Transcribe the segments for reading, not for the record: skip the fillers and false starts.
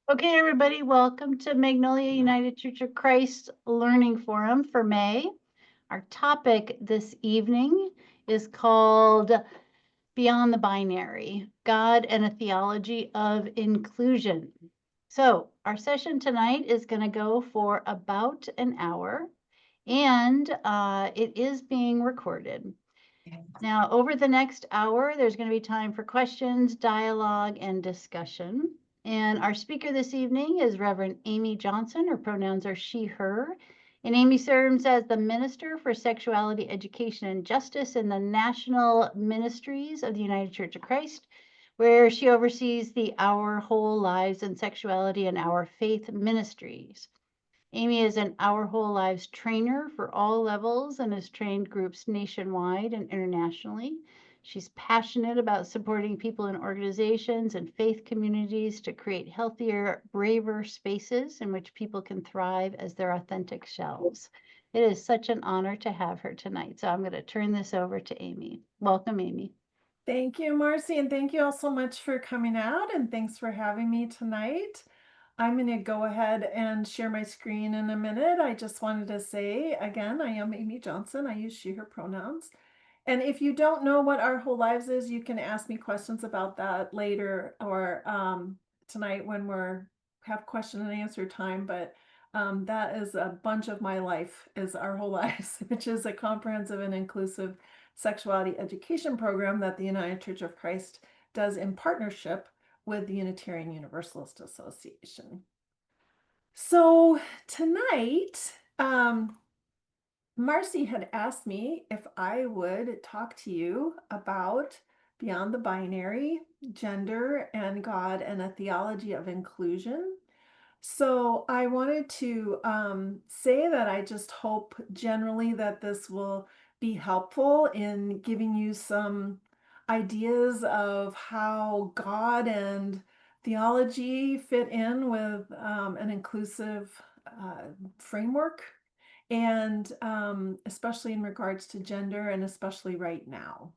Okay, everybody, welcome to Magnolia United Church of Christ Learning Forum for May. Our topic this evening is called Beyond the Binary, God and a Theology of Inclusion. So our session tonight is going to go for about an hour, and it is being recorded. Now, over the next hour, there's going to be time for questions, dialogue, and discussion. And our speaker this evening is Reverend Amy Johnson. Her pronouns are she, her. And Amy serves as the Minister for Sexuality, Education, and Justice in the National Ministries of the United Church of Christ, where she oversees the Our Whole Lives in Sexuality and Our Faith ministries. Amy is an Our Whole Lives trainer for all levels and has trained groups nationwide and internationally. She's passionate about supporting people in organizations and faith communities to create healthier, braver spaces in which people can thrive as their authentic selves. It is such an honor to have her tonight. So I'm going to turn this over to Amy. Welcome, Amy. Thank you, Marcy, and thank you all so much for coming out, and thanks for having me tonight. I'm going to go ahead and share my screen in a minute. I just wanted to say, again, I am Amy Johnson. I use she, her pronouns. And if you don't know what Our Whole Lives is, you can ask me questions about that later or tonight when have question and answer time. But that is a bunch of my life is Our Whole Lives, which is a comprehensive and inclusive sexuality education program that the United Church of Christ does in partnership with the Unitarian Universalist Association. So tonight, Marcy had asked me if I would talk to you about Beyond the Binary, Gender and God, and a Theology of Inclusion. So I wanted to say that I just hope generally that this will be helpful in giving you some ideas of how God and theology fit in with an inclusive framework, and especially in regards to gender, and especially right now.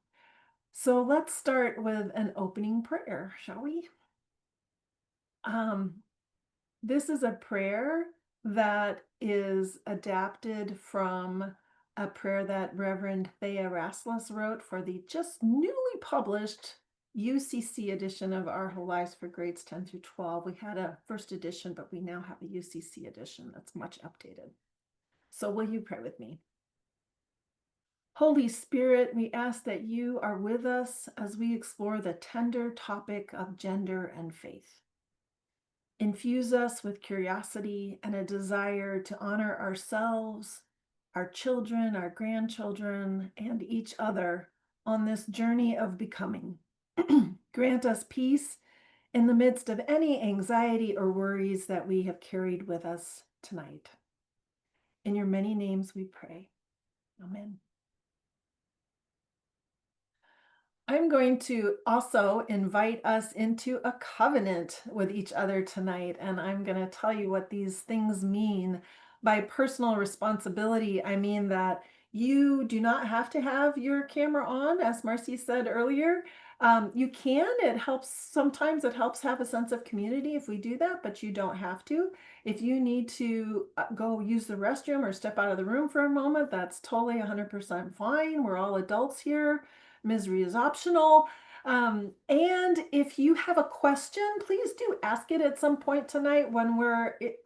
So let's start with an opening prayer, shall we? This is a prayer that is adapted from a prayer that Reverend Thea Raslis wrote for the just newly published UCC edition of Our Whole Lives for grades 10 through 12. We had a first edition, but we now have a UCC edition that's much updated. So will you pray with me? Holy Spirit, we ask that you are with us as we explore the tender topic of gender and faith. Infuse us with curiosity and a desire to honor ourselves, our children, our grandchildren, and each other on this journey of becoming. Grant us peace in the midst of any anxiety or worries that we have carried with us tonight. In your many names we pray. Amen. I'm going to also invite us into a covenant with each other tonight, and I'm going to tell you what these things mean. By personal responsibility, I mean that you do not have to have your camera on, as Marcy said earlier. You can, sometimes it helps have a sense of community if we do that, but you don't have to. If you need to go use the restroom or step out of the room for a moment, that's totally 100% fine. We're all adults here. Misery is optional. And if you have a question, please do ask it at some point tonight when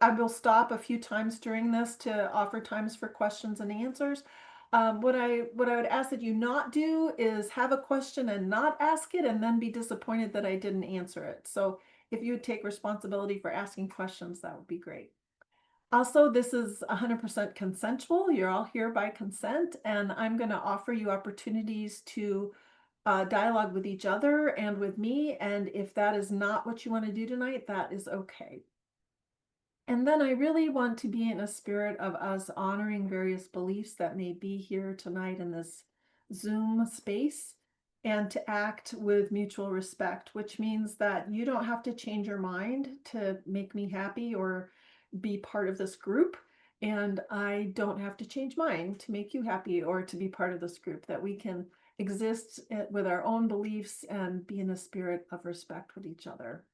I will stop a few times during this to offer times for questions and answers. What I would ask that you not do is have a question and not ask it and then be disappointed that I didn't answer it. So if you would take responsibility for asking questions, that would be great. Also, this is 100% consensual. You're all here by consent, and I'm going to offer you opportunities to dialogue with each other and with me. And if that is not what you want to do tonight, that is okay. And then I really want to be in a spirit of us honoring various beliefs that may be here tonight in this Zoom space, and to act with mutual respect, which means that you don't have to change your mind to make me happy or be part of this group. And I don't have to change mine to make you happy or to be part of this group, that we can exist with our own beliefs and be in a spirit of respect with each other.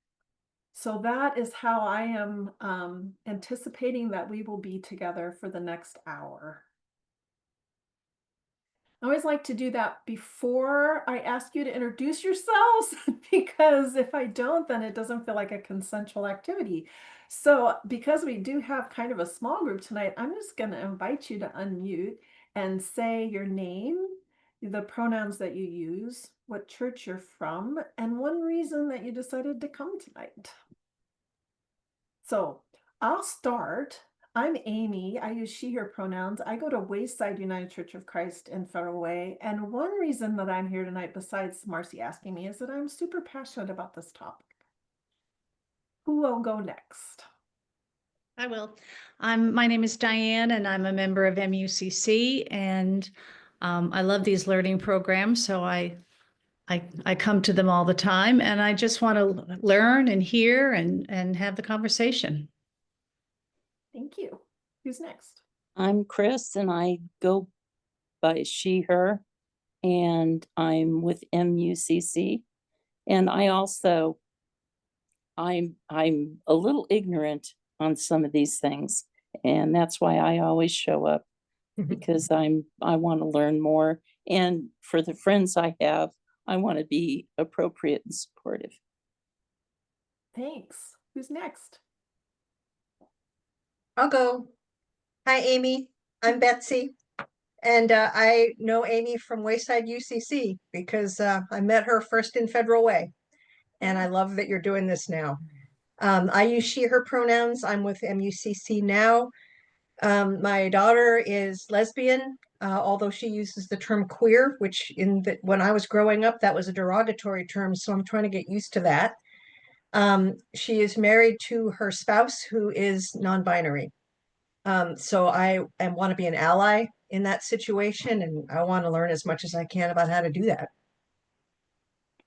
So that is how I am anticipating that we will be together for the next hour. I always like to do that before I ask you to introduce yourselves because if I don't, then it doesn't feel like a consensual activity. So, because we do have kind of a small group tonight, I'm just going to invite you to unmute and say your name, the pronouns that you use, what church you're from, and one reason that you decided to come tonight. So, I'll start. I'm Amy. I use she, her pronouns. I go to Wayside United Church of Christ in Federal Way. And one reason that I'm here tonight, besides Marcy asking me, is that I'm super passionate about this topic. Who will go next? I will. My name is Diane, and I'm a member of MUCC, and I love these learning programs, so I come to them all the time, and I just want to learn and hear and have the conversation. Thank you. Who's next? I'm Chris, and I go by she, her, and I'm with MUCC. And I'm a little ignorant on some of these things, and that's why I always show up because I want to learn more. And for the friends I have, I want to be appropriate and supportive. Thanks. Who's next? I'll go. Hi, Amy. I'm Betsy. And I know Amy from Wayside UCC because I met her first in Federal Way. And I love that you're doing this now. I use she, her pronouns. I'm with MUCC now. My daughter is lesbian, although she uses the term queer, which when I was growing up, that was a derogatory term. So I'm trying to get used to that. She is married to her spouse who is non-binary. So I want to be an ally in that situation, and I want to learn as much as I can about how to do that.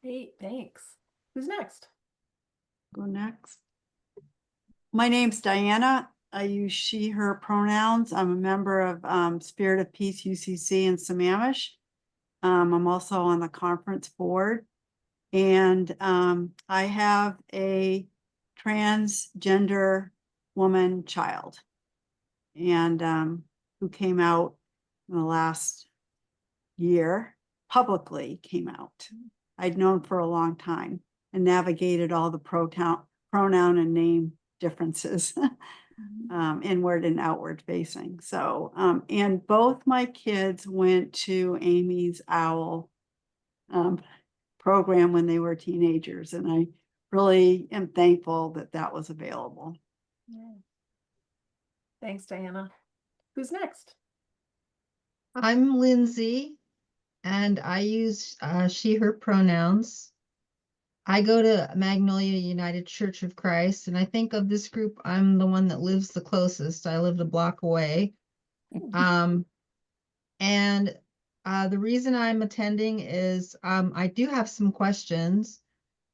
Hey, thanks. Who's next? Go next. My name's Diana. I use she, her pronouns. I'm a member of Spirit of Peace UCC in Sammamish. I'm also on the conference board. And I have a transgender woman child and who came out in the last year, publicly came out. I'd known for a long time and navigated all the pronoun and name differences, inward and outward facing. So, and both my kids went to Amy's OWL program when they were teenagers, and I really am thankful that that was available. Yeah. Thanks, Diana. Who's next? I'm Lindsay, and I use she, her pronouns. I go to Magnolia United Church of Christ, and I think of this group, I'm the one that lives the closest. I lived a block away. And the reason I'm attending is I do have some questions,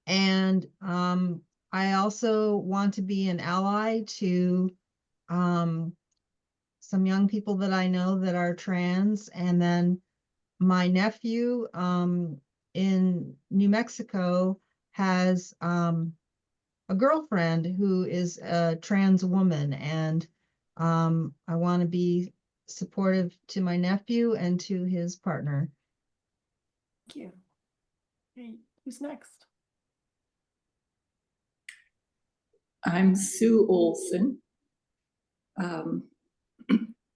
and I also want to be an ally to some young people that I know that are trans, and then my nephew in New Mexico has a girlfriend who is a trans woman, and I want to be supportive to my nephew and to his partner. Thank you. Hey, who's next? I'm Sue Olson.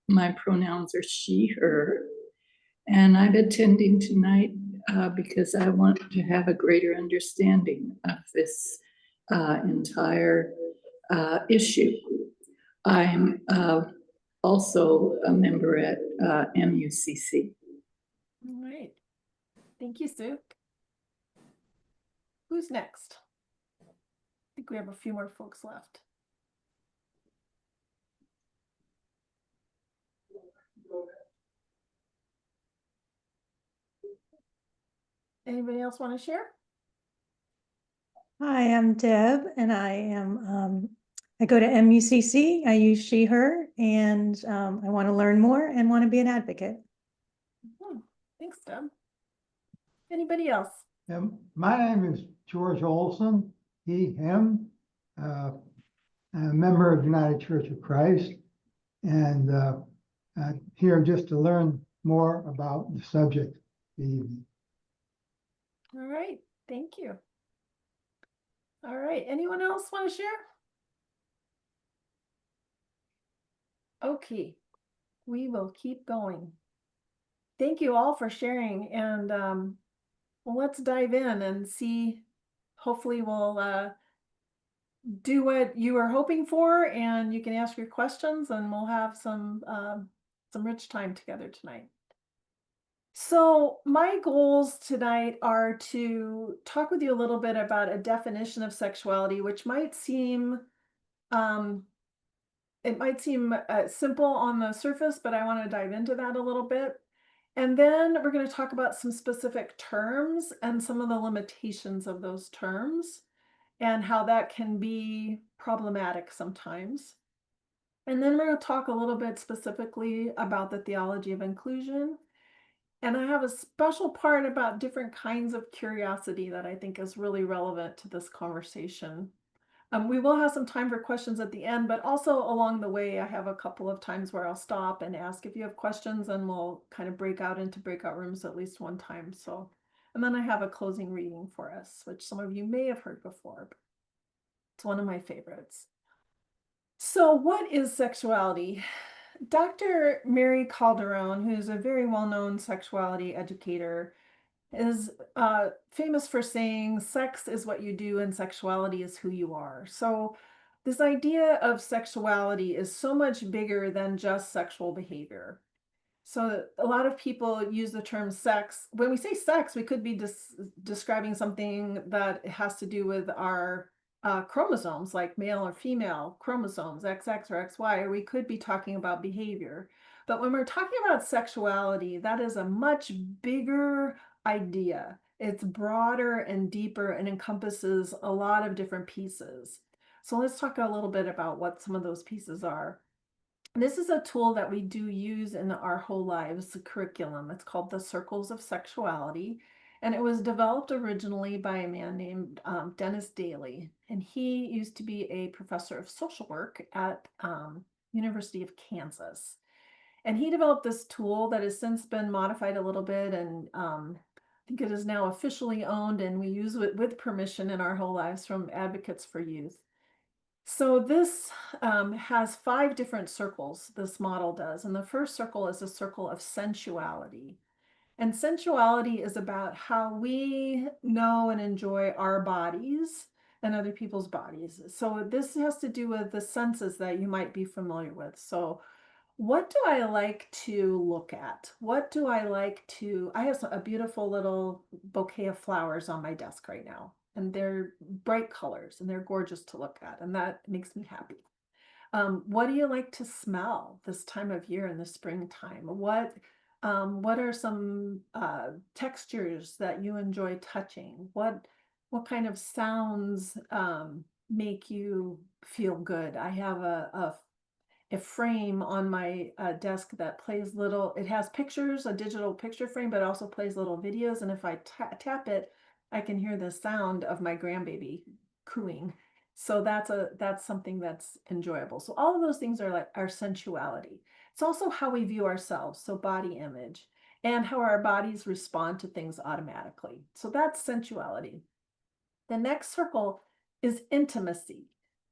My pronouns are she, her, and I'm attending tonight because I want to have a greater understanding of this entire issue. I'm also a member at MUCC. All right. Thank you, Sue. Who's next? I think we have a few more folks left. Anybody else want to share? Hi, I'm Deb, and I go to MUCC. I use she, her, and I want to learn more and want to be an advocate. Thanks, Deb. Anybody else? My name is George Olson, he, him. I'm a member of United Church of Christ, and here just to learn more about the subject this evening. All right, thank you. All right, anyone else want to share? Okay, we will keep going. Thank you all for sharing, and well, let's dive in and see. Hopefully we'll do what you were hoping for, and you can ask your questions, and we'll have some rich time together tonight. So my goals tonight are to talk with you a little bit about a definition of sexuality, which might seem simple on the surface, but I want to dive into that a little bit. And then we're going to talk about some specific terms and some of the limitations of those terms and how that can be problematic sometimes. And then we're going to talk a little bit specifically about the theology of inclusion. And I have a special part about different kinds of curiosity that I think is really relevant to this conversation. We will have some time for questions at the end, but also along the way, I have a couple of times where I'll stop and ask if you have questions, and we'll kind of break out into breakout rooms at least one time. So, and then I have a closing reading for us, which some of you may have heard before, but it's one of my favorites. So what is sexuality? Dr. Mary Calderon, who's a very well-known sexuality educator, is famous for saying sex is what you do and sexuality is who you are. So this idea of sexuality is so much bigger than just sexual behavior. So a lot of people use the term sex. When we say sex, we could be describing something that has to do with our chromosomes, like male or female chromosomes, XX or XY, or we could be talking about behavior. But when we're talking about sexuality, that is a much bigger idea. It's broader and deeper and encompasses a lot of different pieces. So let's talk a little bit about what some of those pieces are. This is a tool that we do use in our whole lives curriculum. It's called the Circles of Sexuality. And it was developed originally by a man named Dennis Daly. And he used to be a professor of social work at University of Kansas. And he developed this tool that has since been modified a little bit, and I think it is now officially owned, and we use it with permission in our whole lives from Advocates for Youth. So this has 5 different circles, this model does. And the first circle is a circle of sensuality. And sensuality is about how we know and enjoy our bodies and other people's bodies. So this has to do with the senses that you might be familiar with. So what do I like to look at? What do I like to, I have a beautiful little bouquet of flowers on my desk right now, and they're bright colors and they're gorgeous to look at, and that makes me happy. What do you like to smell this time of year in the springtime? What are some textures that you enjoy touching? What kind of sounds make you feel good? I have a frame on my desk that plays little, it has pictures, a digital picture frame, but also plays little videos. And if I tap it, I can hear the sound of my grandbaby cooing. So that's something that's enjoyable. So all of those things are like our sensuality. It's also how we view ourselves, so body image, and how our bodies respond to things automatically. So that's sensuality. The next circle is intimacy.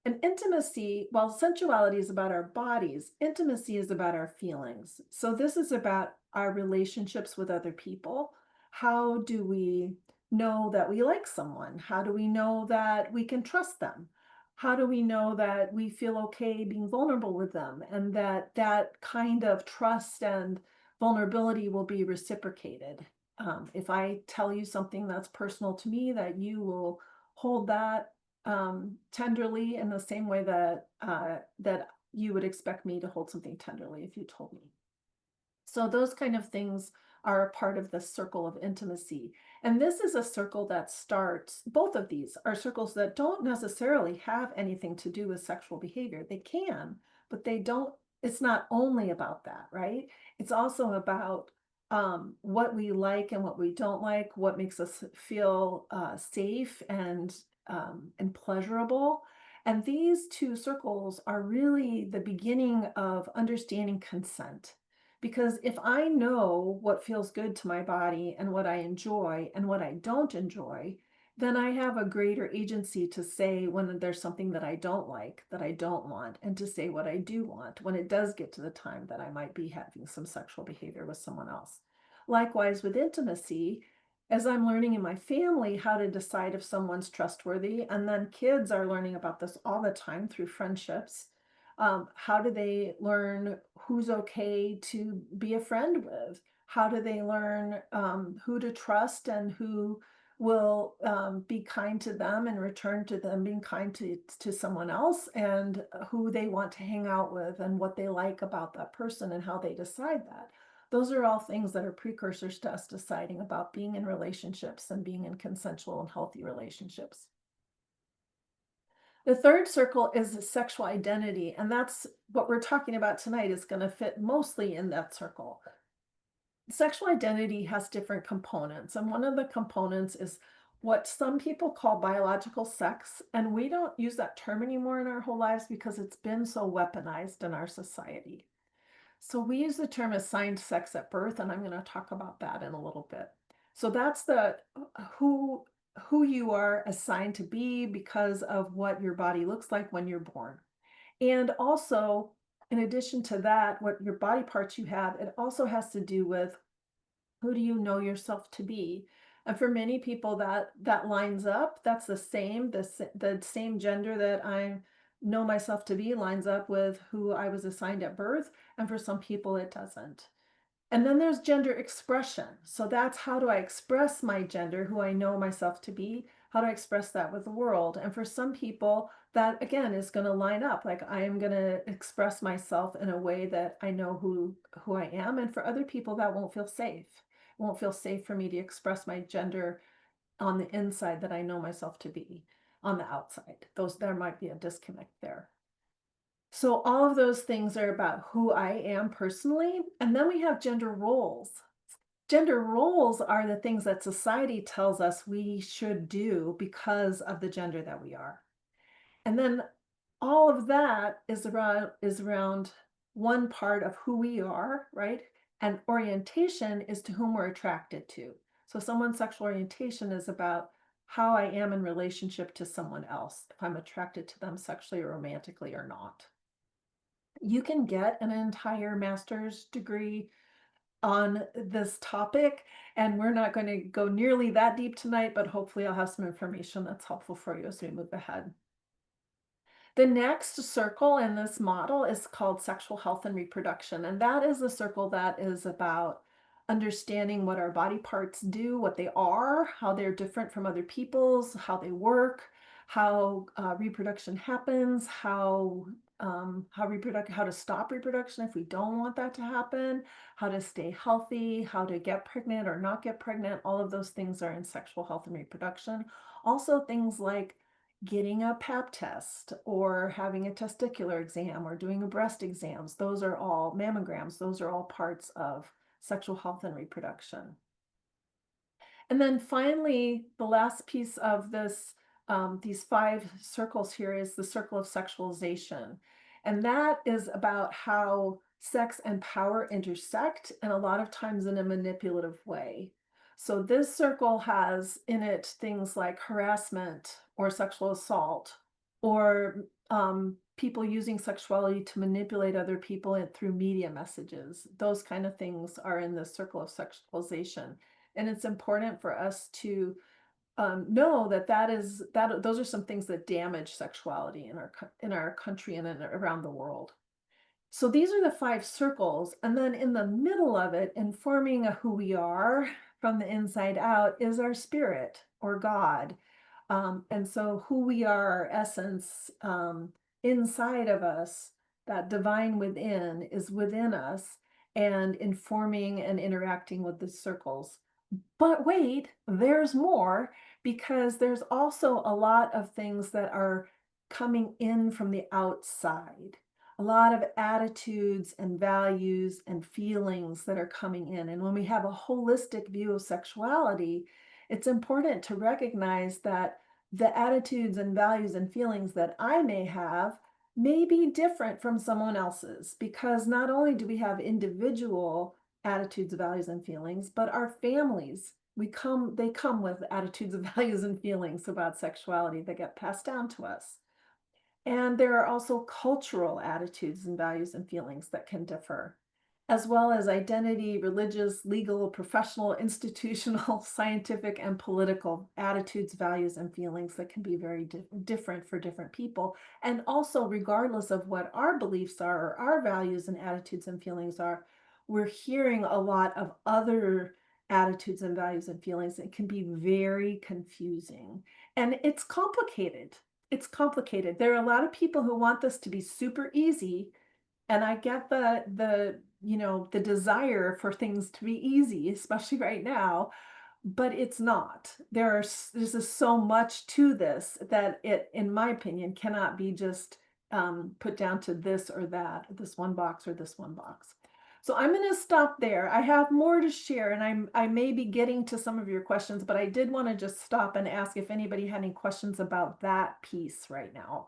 And intimacy, while sensuality is about our bodies, intimacy is about our feelings. So this is about our relationships with other people. How do we know that we like someone? How do we know that we can trust them? How do we know that we feel okay being vulnerable with them, and that that kind of trust and vulnerability will be reciprocated? If I tell you something that's personal to me, that you will hold that tenderly in the same way that that you would expect me to hold something tenderly if you told me. So those kind of things are a part of the circle of intimacy. And this is a circle that starts, both of these are circles that don't necessarily have anything to do with sexual behavior. They can, but they don't, it's not only about that, right? It's also about what we like and what we don't like, what makes us feel safe and pleasurable. And these two circles are really the beginning of understanding consent. Because if I know what feels good to my body and what I enjoy and what I don't enjoy, then I have a greater agency to say when there's something that I don't like, that I don't want, and to say what I do want when it does get to the time that I might be having some sexual behavior with someone else. Likewise, with intimacy, as I'm learning in my family how to decide if someone's trustworthy, and then kids are learning about this all the time through friendships. How do they learn who's okay to be a friend with? How do they learn who to trust and who will be kind to them in return to them being kind to someone else, and who they want to hang out with and what they like about that person and how they decide that. Those are all things that are precursors to us deciding about being in relationships and being in consensual and healthy relationships. The third circle is sexual identity, and that's what we're talking about tonight is going to fit mostly in that circle. Sexual identity has different components, and one of the components is what some people call biological sex, and we don't use that term anymore in our whole lives because it's been so weaponized in our society. So we use the term assigned sex at birth, and I'm going to talk about that in a little bit. So that's the who you are assigned to be because of what your body looks like when you're born. And also, in addition to that, what your body parts you have, it also has to do with who do you know yourself to be. And for many people that lines up, that's the same gender that I know myself to be lines up with who I was assigned at birth. And for some people it doesn't. And then there's gender expression. So that's how do I express my gender, who I know myself to be? How do I express that with the world? And for some people, that again is going to line up. Like I am going to express myself in a way that I know who I am. And for other people, that won't feel safe. It won't feel safe for me to express my gender on the inside that I know myself to be on the outside. There might be a disconnect there. So all of those things are about who I am personally. And then we have gender roles. Gender roles are the things that society tells us we should do because of the gender that we are. And then all of that is around one part of who we are, right? And orientation is to whom we're attracted to. So someone's sexual orientation is about how I am in relationship to someone else, if I'm attracted to them sexually or romantically or not. You can get an entire master's degree on this topic, and we're not going to go nearly that deep tonight, but hopefully I'll have some information that's helpful for you as we move ahead. The next circle in this model is called sexual health and reproduction, and that is the circle that is about understanding what our body parts do, what they are, how they're different from other people's, how they work, how reproduction happens, how to stop reproduction if we don't want that to happen, how to stay healthy, how to get pregnant or not get pregnant. All of those things are in sexual health and reproduction. Also things like getting a pap test or having a testicular exam or doing a breast exams. Those are all mammograms. Those are all parts of sexual health and reproduction. And then finally, the last piece of this, these 5 circles here is the circle of sexualization. And that is about how sex and power intersect, and a lot of times in a manipulative way. So this circle has in it things like harassment or sexual assault, or people using sexuality to manipulate other people through media messages. Those kind of things are in the circle of sexualization. And it's important for us to know that those are some things that damage sexuality in our country and around the world. So these are the 5 circles, and then in the middle of it, informing who we are from the inside out, is our spirit or God. And so who we are, our essence, inside of us, that divine within is within us and informing and interacting with the circles. But wait, there's more, because there's also a lot of things that are coming in from the outside. A lot of attitudes and values and feelings that are coming in. And when we have a holistic view of sexuality, it's important to recognize that the attitudes and values and feelings that I may have may be different from someone else's, because not only do we have individual attitudes, values, and feelings, but our families, they come with attitudes, values, and feelings about sexuality that get passed down to us. And there are also cultural attitudes and values and feelings that can differ, as well as identity, religious, legal, professional, institutional, scientific, and political attitudes, values, and feelings that can be very different for different people. And also, regardless of what our beliefs are or our values and attitudes and feelings are, we're hearing a lot of other attitudes and values and feelings that can be very confusing. And it's complicated. It's complicated. There are a lot of people who want this to be super easy, and I get the the desire for things to be easy, especially right now, but it's not. There's just so much to this that it, in my opinion, cannot be just put down to this or that, this one box or this one box. So I'm going to stop there. I have more to share, and I may be getting to some of your questions, but I did want to just stop and ask if anybody had any questions about that piece right now.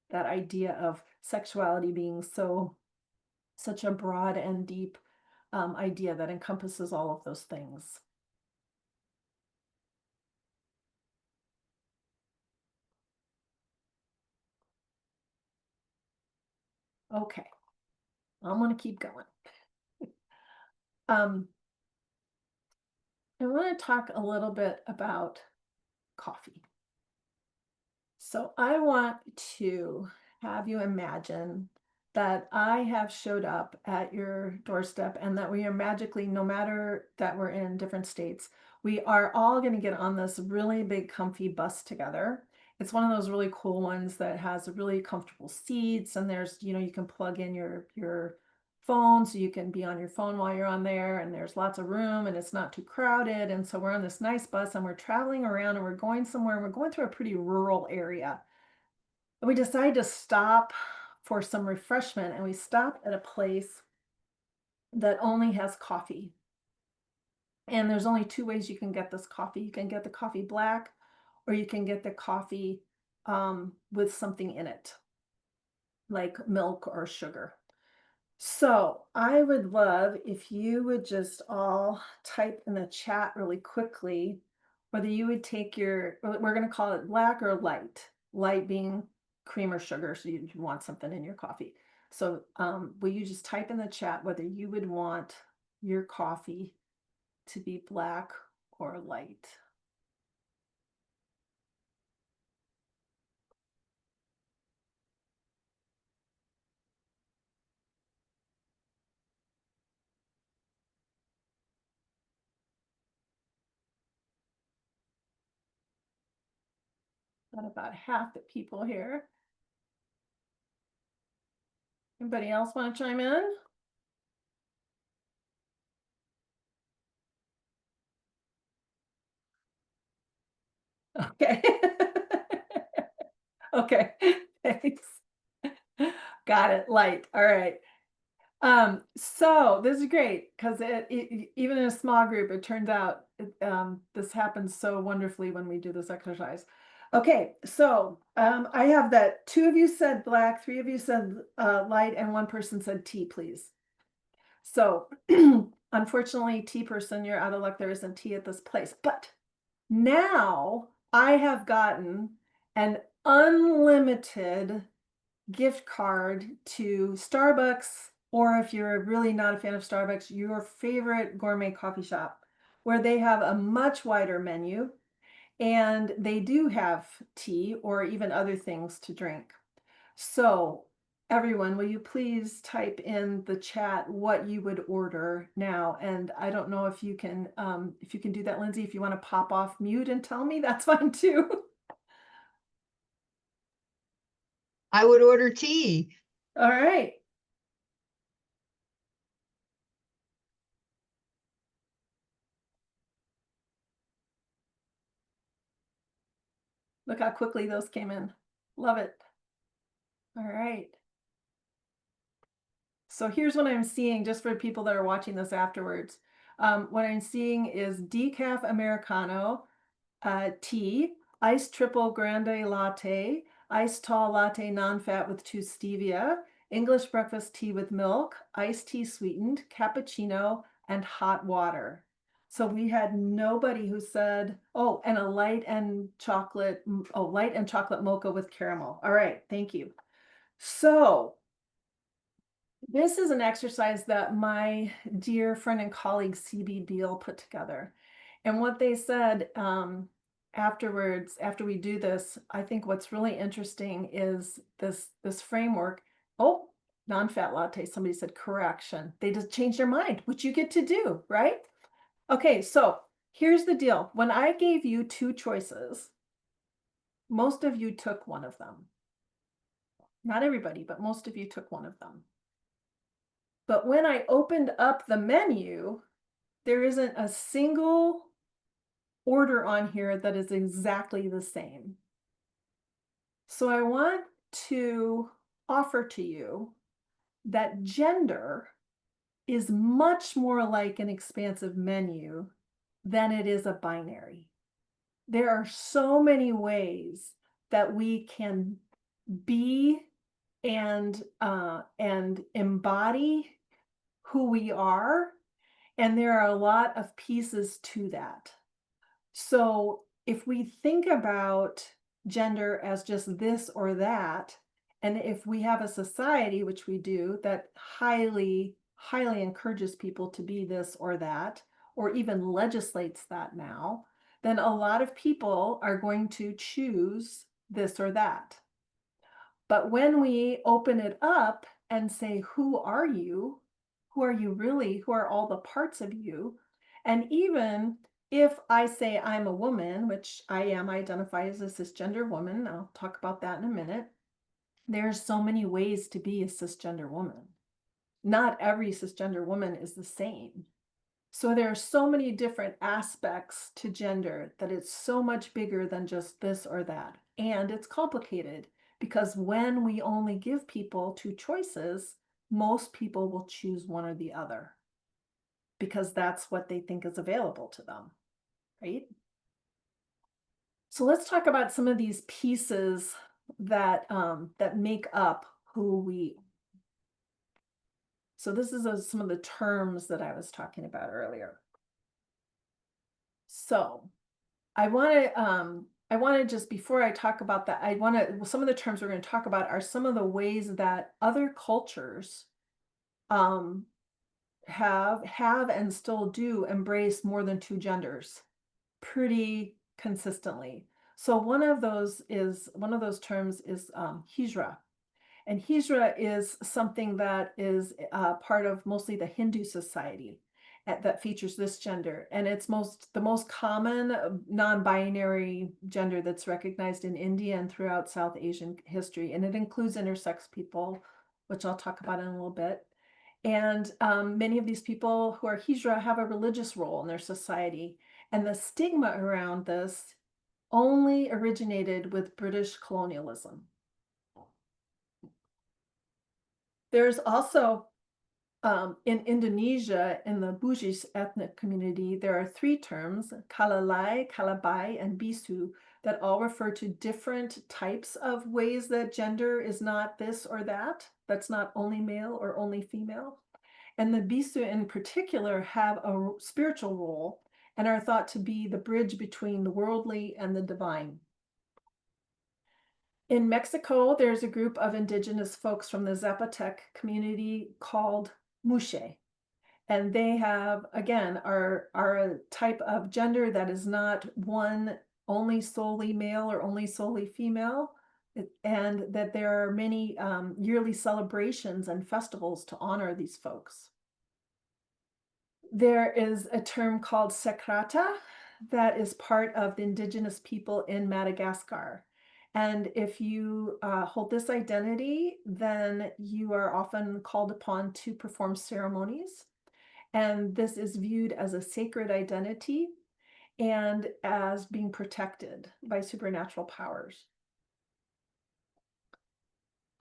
That idea of sexuality being such a broad and deep idea that encompasses all of those things. Okay, I'm going to keep going. I want to talk a little bit about coffee. So I want to have you imagine that I have showed up at your doorstep, and that we are magically, no matter that we're in different states, we are all going to get on this really big comfy bus together. It's one of those really cool ones that has really comfortable seats, and there's, you can plug in your phone so you can be on your phone while you're on there, and there's lots of room, and it's not too crowded. And so we're on this nice bus, and we're traveling around, and we're going somewhere, and we're going through a pretty rural area. And we decided to stop for some refreshment, and we stopped at a place that only has coffee. And there's only two ways you can get this coffee. You can get the coffee black, or you can get the coffee with something in it, like milk or sugar. So I would love if you would just all type in the chat really quickly whether you would take we're going to call it black or light, light being cream or sugar, so you want something in your coffee. So will you just type in the chat whether you would want your coffee to be black or light? Got about half the people here. Anybody else want to chime in? Okay. Okay, thanks. Got it, light. All right. So this is great because even in a small group, it turns out this happens so wonderfully when we do this exercise. Okay, so I have that 2 of you said black, 3 of you said light, and 1 person said tea, please. So unfortunately, tea person, you're out of luck. There isn't tea at this place. But now I have gotten an unlimited gift card to Starbucks, or if you're really not a fan of Starbucks, your favorite gourmet coffee shop, where they have a much wider menu, and they do have tea or even other things to drink. So everyone, will you please type in the chat what you would order now? And I don't know if you can do that, Lindsay. If you want to pop off mute and tell me, that's fine too. I would order tea. All right. Look how quickly those came in. Love it. All right. So here's what I'm seeing, just for people that are watching this afterwards. What I'm seeing is decaf Americano, tea, iced triple grande latte, iced tall latte non-fat with 2 stevia, English breakfast tea with milk, iced tea sweetened, cappuccino, and hot water. So we had nobody who said, oh, and a light and chocolate mocha with caramel. All right, thank you. So this is an exercise that my dear friend and colleague CB Deal put together. And what they said afterwards, after we do this, I think what's really interesting is this framework. Oh, non-fat latte, somebody said correction. They just changed their mind, which you get to do, right? Okay, so here's the deal. When I gave you 2 choices, most of you took one of them. Not everybody, but most of you took one of them. But when I opened up the menu, there isn't a single order on here that is exactly the same. So I want to offer to you that gender is much more like an expansive menu than it is a binary. There are so many ways that we can be and embody who we are, and there are a lot of pieces to that. So if we think about gender as just this or that, and if we have a society, which we do, that highly encourages people to be this or that, or even legislates that now, then a lot of people are going to choose this or that. But when we open it up and say, who are you? Who are you really? Who are all the parts of you? And even if I say I'm a woman, which I am, I identify as a cisgender woman, I'll talk about that in a minute. There's so many ways to be a cisgender woman. Not every cisgender woman is the same. So there are so many different aspects to gender that it's so much bigger than just this or that. And it's complicated because when we only give people 2 choices, most people will choose one or the other because that's what they think is available to them, right? So let's talk about some of these pieces that that make up who we. So this is some of the terms that I was talking about earlier. So I want to just, before I talk about that, some of the terms we're going to talk about are some of the ways that other cultures have and still do embrace more than 2 genders pretty consistently. So one of those terms is hijra. And hijra is something that is part of mostly the Hindu society that features this gender. And it's the most common non-binary gender that's recognized in India and throughout South Asian history. And it includes intersex people, which I'll talk about in a little bit. And many of these people who are hijra have a religious role in their society. And the stigma around this only originated with British colonialism. There's also, in Indonesia, in the Bugis ethnic community, there are 3 terms, kalalai, kalabai, and bisu, that all refer to different types of ways that gender is not this or that. That's not only male or only female. And the bisu in particular have a spiritual role and are thought to be the bridge between the worldly and the divine. In Mexico, there's a group of indigenous folks from the Zapotec community called Muxe. And they have, again, are a type of gender that is not one only solely male or only solely female, and that there are many yearly celebrations and festivals to honor these folks. There is a term called Secreta that is part of the indigenous people in Madagascar. And if you hold this identity, then you are often called upon to perform ceremonies. And this is viewed as a sacred identity and as being protected by supernatural powers.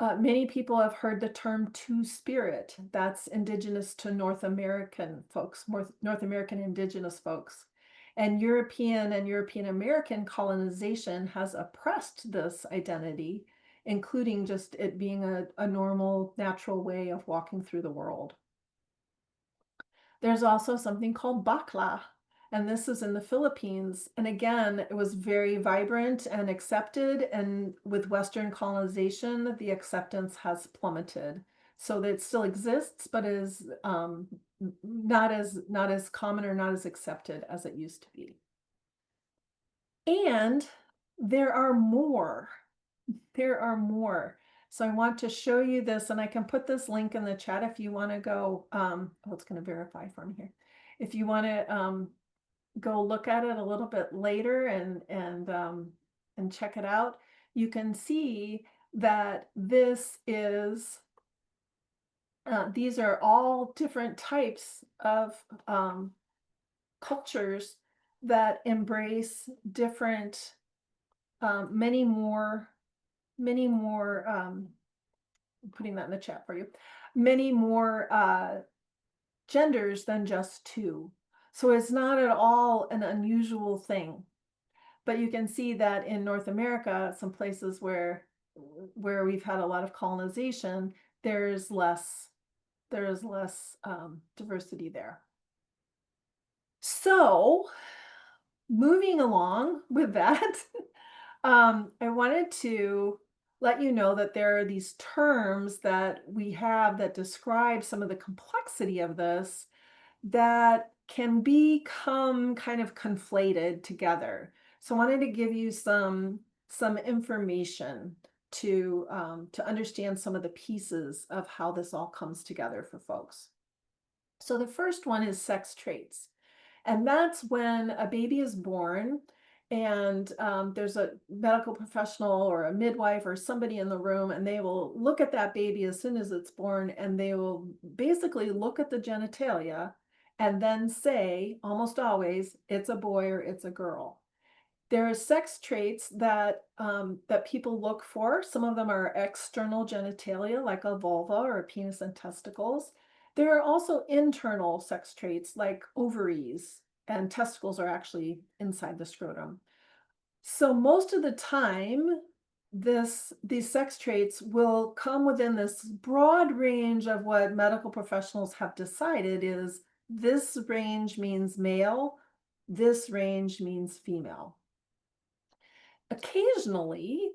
Many people have heard the term two-spirit. That's indigenous to North American folks, North American indigenous folks. And European American colonization has oppressed this identity, including just it being a normal, natural way of walking through the world. There's also something called bakla, and this is in the Philippines. And again, it was very vibrant and accepted. And with Western colonization, the acceptance has plummeted. So that it still exists, but is not as common or not as accepted as it used to be. And there are more. There are more. So I want to show you this, and I can put this link in the chat if you want to go. Oh, it's going to verify for me here. If you want to go look at it a little bit later and check it out, you can see that this is. These are all different types of cultures that embrace different, many more, I'm putting that in the chat for you, many more genders than just two. So it's not at all an unusual thing. But you can see that in North America, some places where we've had a lot of colonization, there's less diversity there. So moving along with that, I wanted to let you know that there are these terms that we have that describe some of the complexity of this that can become kind of conflated together. So I wanted to give you some information to understand some of the pieces of how this all comes together for folks. So the first one is sex traits. And that's when a baby is born and there's a medical professional or a midwife or somebody in the room, and they will look at that baby as soon as it's born, and they will basically look at the genitalia and then say, almost always, it's a boy or it's a girl. There are sex traits that that people look for. Some of them are external genitalia, like a vulva or a penis and testicles. There are also internal sex traits, like ovaries, and testicles are actually inside the scrotum. So most of the time, these sex traits will come within this broad range of what medical professionals have decided is this range means male, this range means female. Occasionally,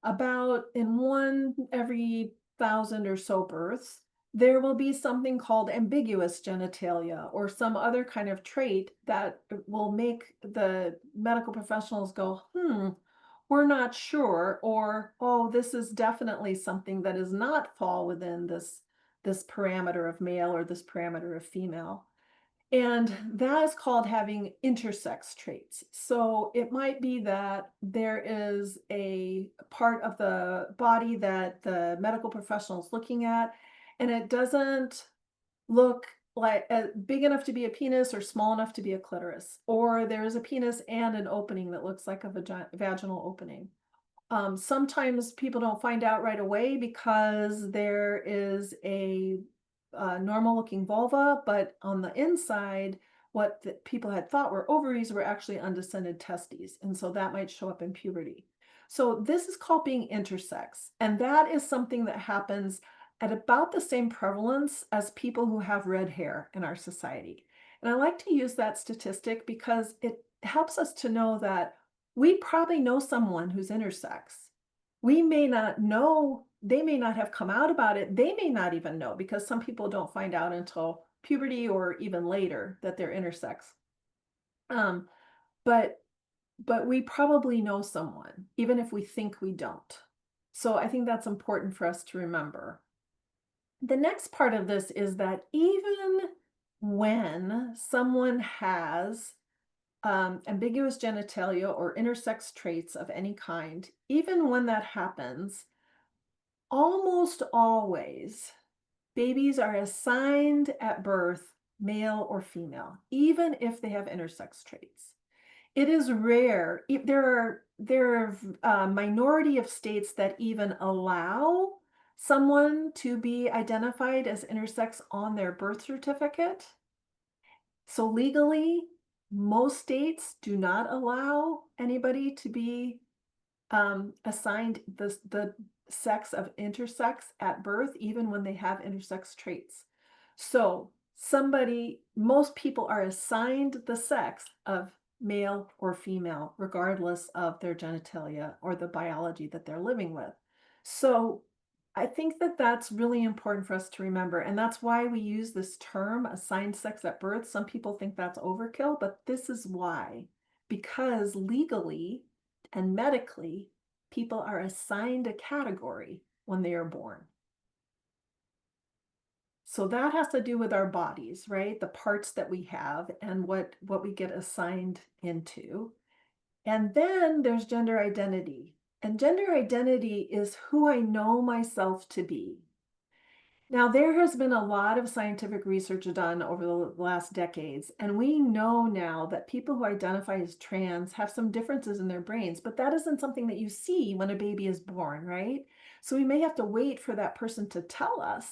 about in 1 every 1,000 or so births, there will be something called ambiguous genitalia or some other kind of trait that will make the medical professionals go, we're not sure, or, oh, this is definitely something that does not fall within this parameter of male or this parameter of female. And that is called having intersex traits. So it might be that there is a part of the body that the medical professional is looking at, and it doesn't look like big enough to be a penis or small enough to be a clitoris, or there's a penis and an opening that looks like a vaginal opening. Sometimes people don't find out right away because there is a normal looking vulva, but on the inside, what the people had thought were ovaries were actually undescended testes. And so that might show up in puberty. So this is called being intersex. And that is something that happens at about the same prevalence as people who have red hair in our society. And I like to use that statistic because it helps us to know that we probably know someone who's intersex. We may not know, they may not have come out about it. They may not even know, because some people don't find out until puberty or even later that they're intersex. But we probably know someone, even if we think we don't. So I think that's important for us to remember. The next part of this is that even when someone has ambiguous genitalia or intersex traits of any kind, even when that happens, almost always babies are assigned at birth male or female, even if they have intersex traits. It is rare. There are a minority of states that even allow someone to be identified as intersex on their birth certificate. So legally, Most states do not allow anybody to be assigned the sex of intersex at birth, even when they have intersex traits. So most people are assigned the sex of male or female, regardless of their genitalia or the biology that they're living with. So I think that that's really important for us to remember. And that's why we use this term assigned sex at birth. Some people think that's overkill, but this is why. Because legally and medically, people are assigned a category when they are born. So that has to do with our bodies, right? The parts that we have and what we get assigned into. And then there's gender identity. And gender identity is who I know myself to be. Now, there has been a lot of scientific research done over the last decades, and we know now that people who identify as trans have some differences in their brains, but that isn't something that you see when a baby is born, right? So we may have to wait for that person to tell us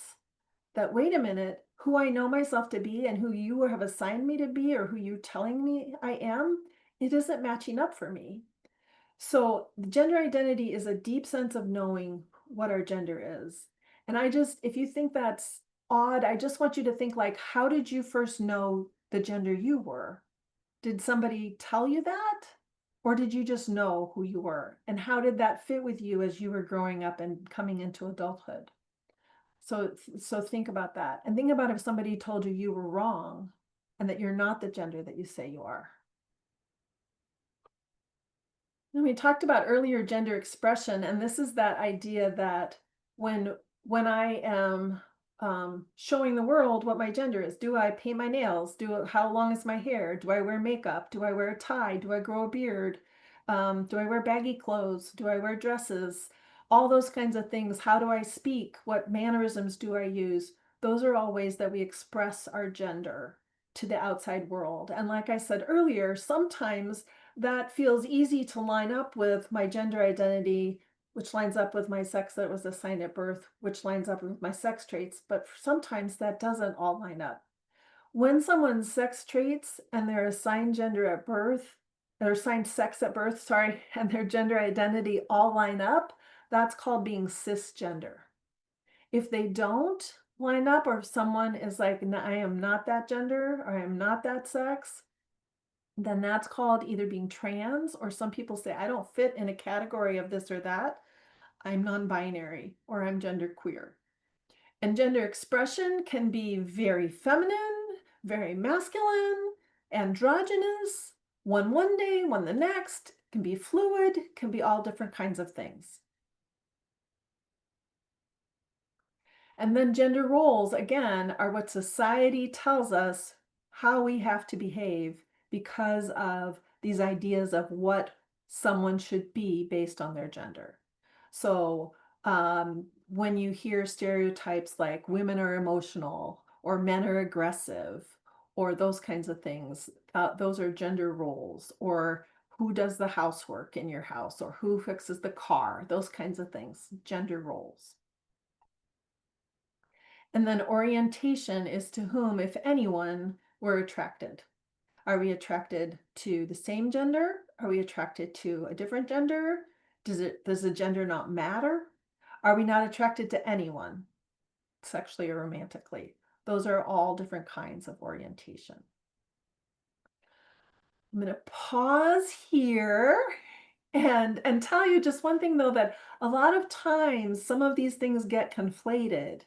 that, wait a minute, who I know myself to be and who you have assigned me to be or who you're telling me I am, it isn't matching up for me. So gender identity is a deep sense of knowing what our gender is. And if you think that's odd, I just want you to think like, how did you first know the gender you were? Did somebody tell you that? Or did you just know who you were? And how did that fit with you as you were growing up and coming into adulthood? So think about that. And think about if somebody told you you were wrong and that you're not the gender that you say you are. And we talked about earlier gender expression, and this is that idea that when I am showing the world what my gender is, do I paint my nails? How long is my hair? Do I wear makeup? Do I wear a tie? Do I grow a beard? Do I wear baggy clothes? Do I wear dresses? All those kinds of things. How do I speak? What mannerisms do I use? Those are all ways that we express our gender to the outside world. And like I said earlier, sometimes that feels easy to line up with my gender identity, which lines up with my sex that was assigned at birth, which lines up with my sex traits. But sometimes that doesn't all line up. When someone's sex traits and their assigned gender at birth, or assigned sex at birth, sorry, and their gender identity all line up, that's called being cisgender. If they don't line up, or if someone is like, I am not that gender, or I am not that sex, then that's called either being trans, or some people say, I don't fit in a category of this or that. I'm non-binary or I'm genderqueer. And gender expression can be very feminine, very masculine, androgynous, one day, one the next, can be fluid, can be all different kinds of things. And then gender roles, again, are what society tells us how we have to behave because of these ideas of what someone should be based on their gender. So when you hear stereotypes like women are emotional or men are aggressive or those kinds of things, those are gender roles, or who does the housework in your house or who fixes the car, those kinds of things, gender roles. And then orientation is to whom, if anyone, we're attracted. Are we attracted to the same gender? Are we attracted to a different gender? Does the gender not matter? Are we not attracted to anyone, sexually or romantically? Those are all different kinds of orientation. I'm going to pause here and tell you just one thing, though, that a lot of times some of these things get conflated.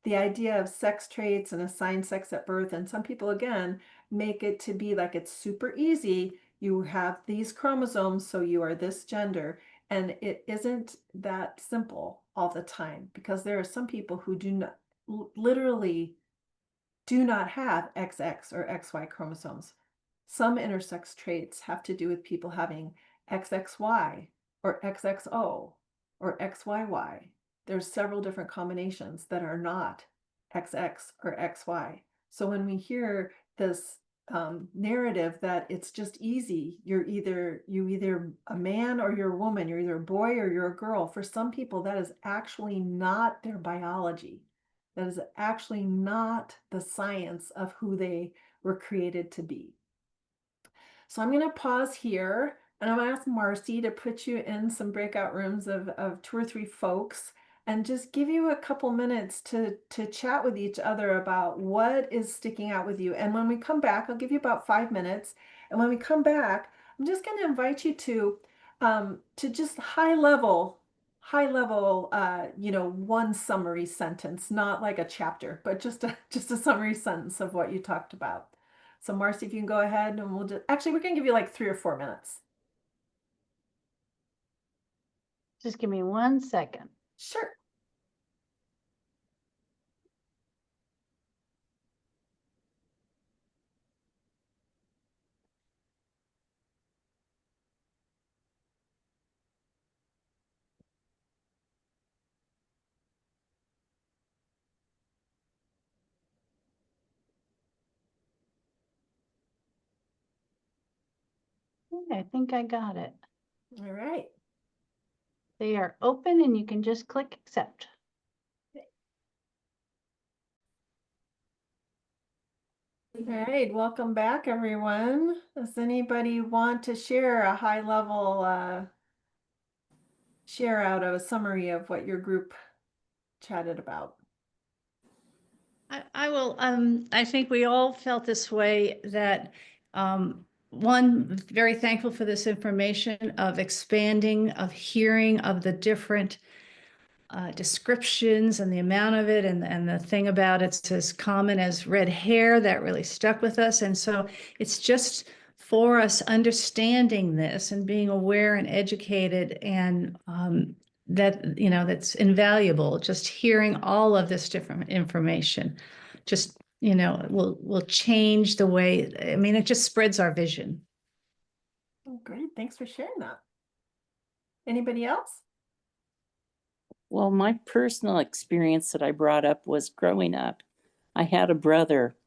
The idea of sex traits and assigned sex at birth, and some people, again, make it to be like it's super easy. You have these chromosomes, so you are this gender. And it isn't that simple all the time, because there are some people who do not, literally do not have XX or XY chromosomes. Some intersex traits have to do with people having XXY or XXO or XYY. There's several different combinations that are not XX or XY. So when we hear this narrative that it's just easy, you're either a man or you're a woman, you're either a boy or you're a girl. For some people, that is actually not their biology. That is actually not the science of who they were created to be. So I'm going to pause here and I'm going to ask Marcy to put you in some breakout rooms of 2 or 3 folks and just give you a couple minutes to chat with each other about what is sticking out with you. And when we come back, I'll give you about 5 minutes. And when we come back, I'm just going to invite you to just high level, one summary sentence, not like a chapter, but just a summary sentence of what you talked about. So Marcy, if you can go ahead and we're gonna give you like 3 or 4 minutes. Just give me 1 second. Sure. Okay, I think I got it. All right. They are open and you can just click accept. All right, welcome back, everyone. Does anybody want to share a high level share out of a summary of what your group chatted about? I will, I think we all felt this way that, one, very thankful for this information of expanding, of hearing of the different descriptions and the amount of it, and the thing about it's as common as red hair that really stuck with us. And so it's just for us understanding this and being aware and educated, and that, that's invaluable. Just hearing all of this different information, just, will change the way, I mean, it just spreads our vision. Oh, great. Thanks for sharing that. Anybody else? Well, my personal experience that I brought up was growing up. I had a brother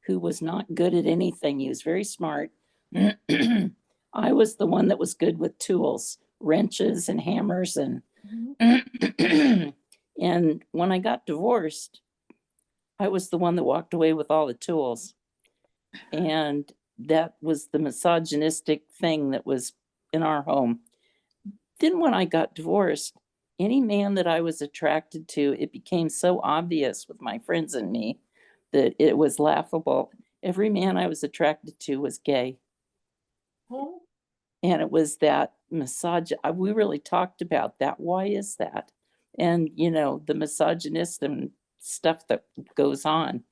who was not good at anything. He was very smart. I was the one that was good with tools, wrenches and hammers and and when I got divorced, I was the one that walked away with all the tools. And that was the misogynistic thing that was in our home. Then when I got divorced, any man that I was attracted to, it became so obvious with my friends and me that it was laughable. Every man I was attracted to was gay. Oh. And it was that we really talked about that. Why is that? And, the misogynist and stuff that goes on.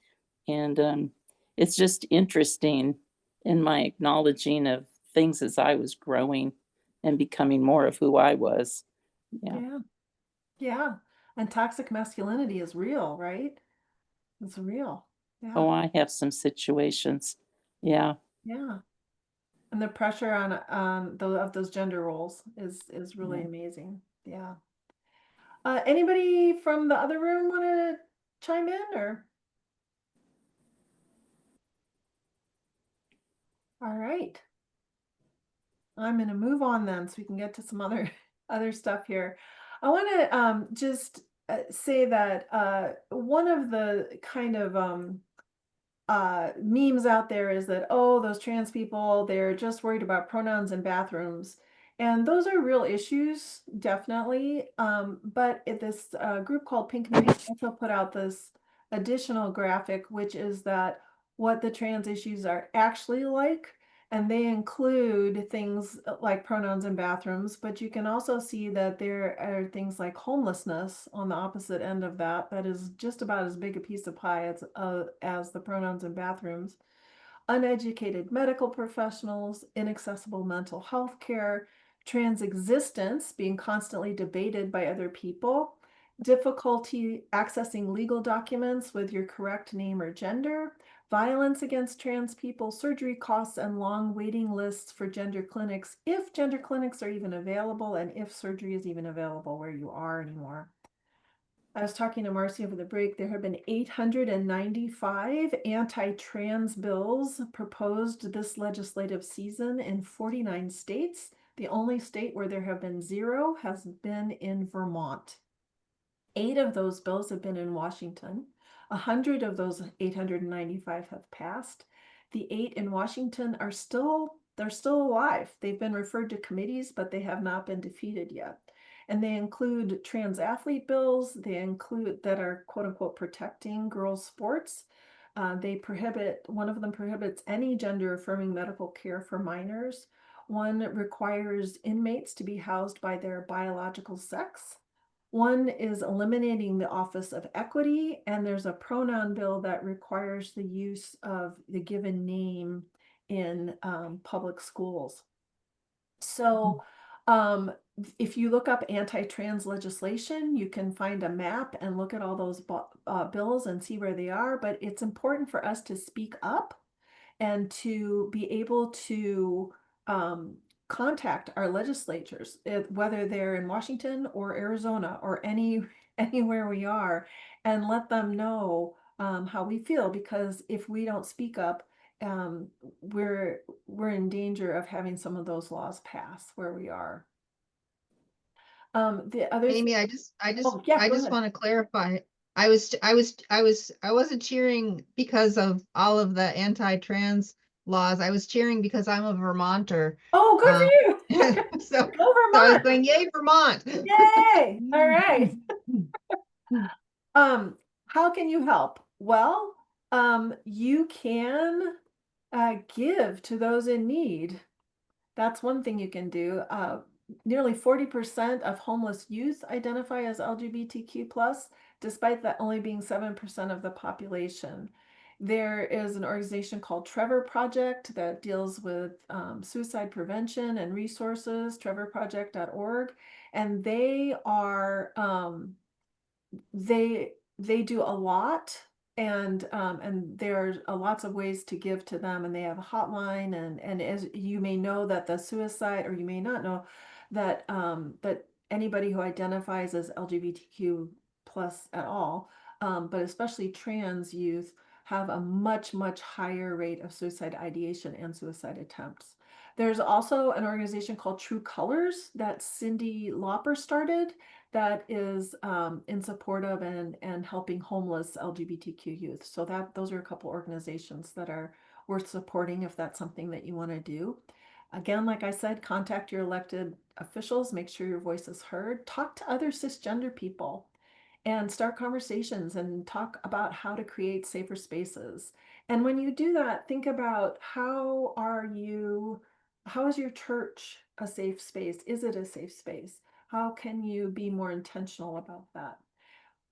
And it's just interesting in my acknowledging of things as I was growing and becoming more of who I was. Yeah. Yeah. And toxic masculinity is real, right? It's real. Yeah. Oh, I have some situations. Yeah. Yeah. And the pressure on of those gender roles is really amazing. Yeah. Anybody from the other room want to chime in or? All right. I'm going to move on then so we can get to some other stuff here. I want to just say that one of the kind of memes out there is that, oh, those trans people, they're just worried about pronouns in bathrooms. And those are real issues, definitely. But this group called Pink Night also put out this additional graphic, which is that what the trans issues are actually like. And they include things like pronouns in bathrooms, but you can also see that there are things like homelessness on the opposite end of that. That is just about as big a piece of pie as the pronouns in bathrooms. Uneducated medical professionals, inaccessible mental health care, trans existence being constantly debated by other people, difficulty accessing legal documents with your correct name or gender, violence against trans people, surgery costs, and long waiting lists for gender clinics, if gender clinics are even available and if surgery is even available where you are anymore. I was talking to Marcy over the break. There have been 895 anti-trans bills proposed this legislative season in 49 states. The only state where there have been 0 has been in Vermont. 8 of those bills have been in Washington. 100 of those 895 have passed. The 8 in Washington are still They're still alive. They've been referred to committees, but they have not been defeated yet. And they include trans athlete bills. They include that are quote unquote protecting girls' sports. One of them prohibits any gender affirming medical care for minors. One requires inmates to be housed by their biological sex. One is eliminating the Office of Equity, and there's a pronoun bill that requires the use of the given name in public schools. So if you look up anti-trans legislation, you can find a map and look at all those bills and see where they are. But it's important for us to speak up and to be able to contact our legislatures, whether they're in Washington or Arizona or anywhere we are, and let them know how we feel. Because if we don't speak up, we're in danger of having some of those laws pass where we are. The other Amy, I Oh, yeah, go just ahead. want to clarify. I wasn't cheering because of all of the anti-trans laws. I was cheering because I'm a Vermonter. Oh, good for you. So, Go so I was Vermont. going, yay, Vermont. Yay. All right. How can you help? Well, you can give to those in need. That's one thing you can do. Nearly 40% of homeless youth identify as LGBTQ+, despite that only being 7% of the population. There is an organization called Trevor Project that deals with suicide prevention and resources, trevorproject.org, and they are they do a lot, and there's lots of ways to give to them, and they have a hotline, and as you may know that the suicide, or you may not know that that anybody who identifies as LGBTQ plus at all, but especially trans youth, have a much higher rate of suicide ideation and suicide attempts. There's also an organization called True Colors that Cyndi Lauper started, that is in support of and helping homeless LGBTQ youth. So those are a couple organizations that are worth supporting if that's something that you want to do. Again, like I said, contact your elected officials, make sure your voice is heard, talk to other cisgender people, and start conversations and talk about how to create safer spaces. And when you do that, think about how is your church a safe space? Is it a safe space? How can you be more intentional about that?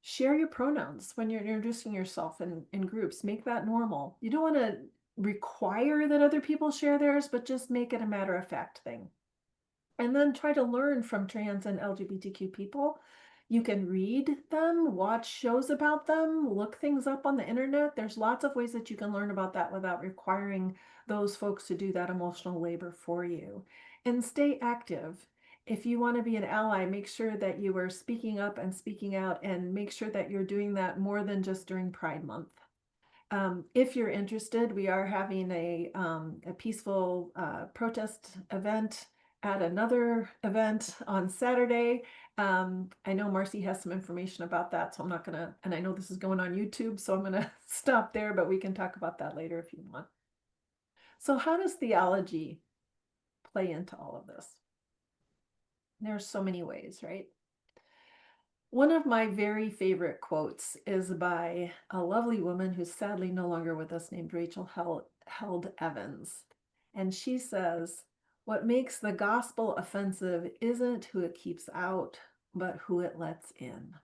Share your pronouns when you're introducing yourself in groups. Make that normal. You don't want to require that other people share theirs, but just make it a matter of fact thing. And then try to learn from trans and LGBTQ people. You can read them, watch shows about them, look things up on the internet. There's lots of ways that you can learn about that without requiring those folks to do that emotional labor for you. And stay active. If you want to be an ally, make sure that you are speaking up and speaking out, and make sure that you're doing that more than just during Pride Month. If you're interested, we are having a peaceful protest event at another event on Saturday. I know Marcy has some information about that, so I'm not gonna, and I know this is going on YouTube, so I'm gonna stop there, but we can talk about that later if you want. So how does theology play into all of this? There's so many ways, right? One of my very favorite quotes is by a lovely woman who's sadly no longer with us, named Rachel Held Evans. And she says, "What makes the gospel offensive isn't who it keeps out, but who it lets in."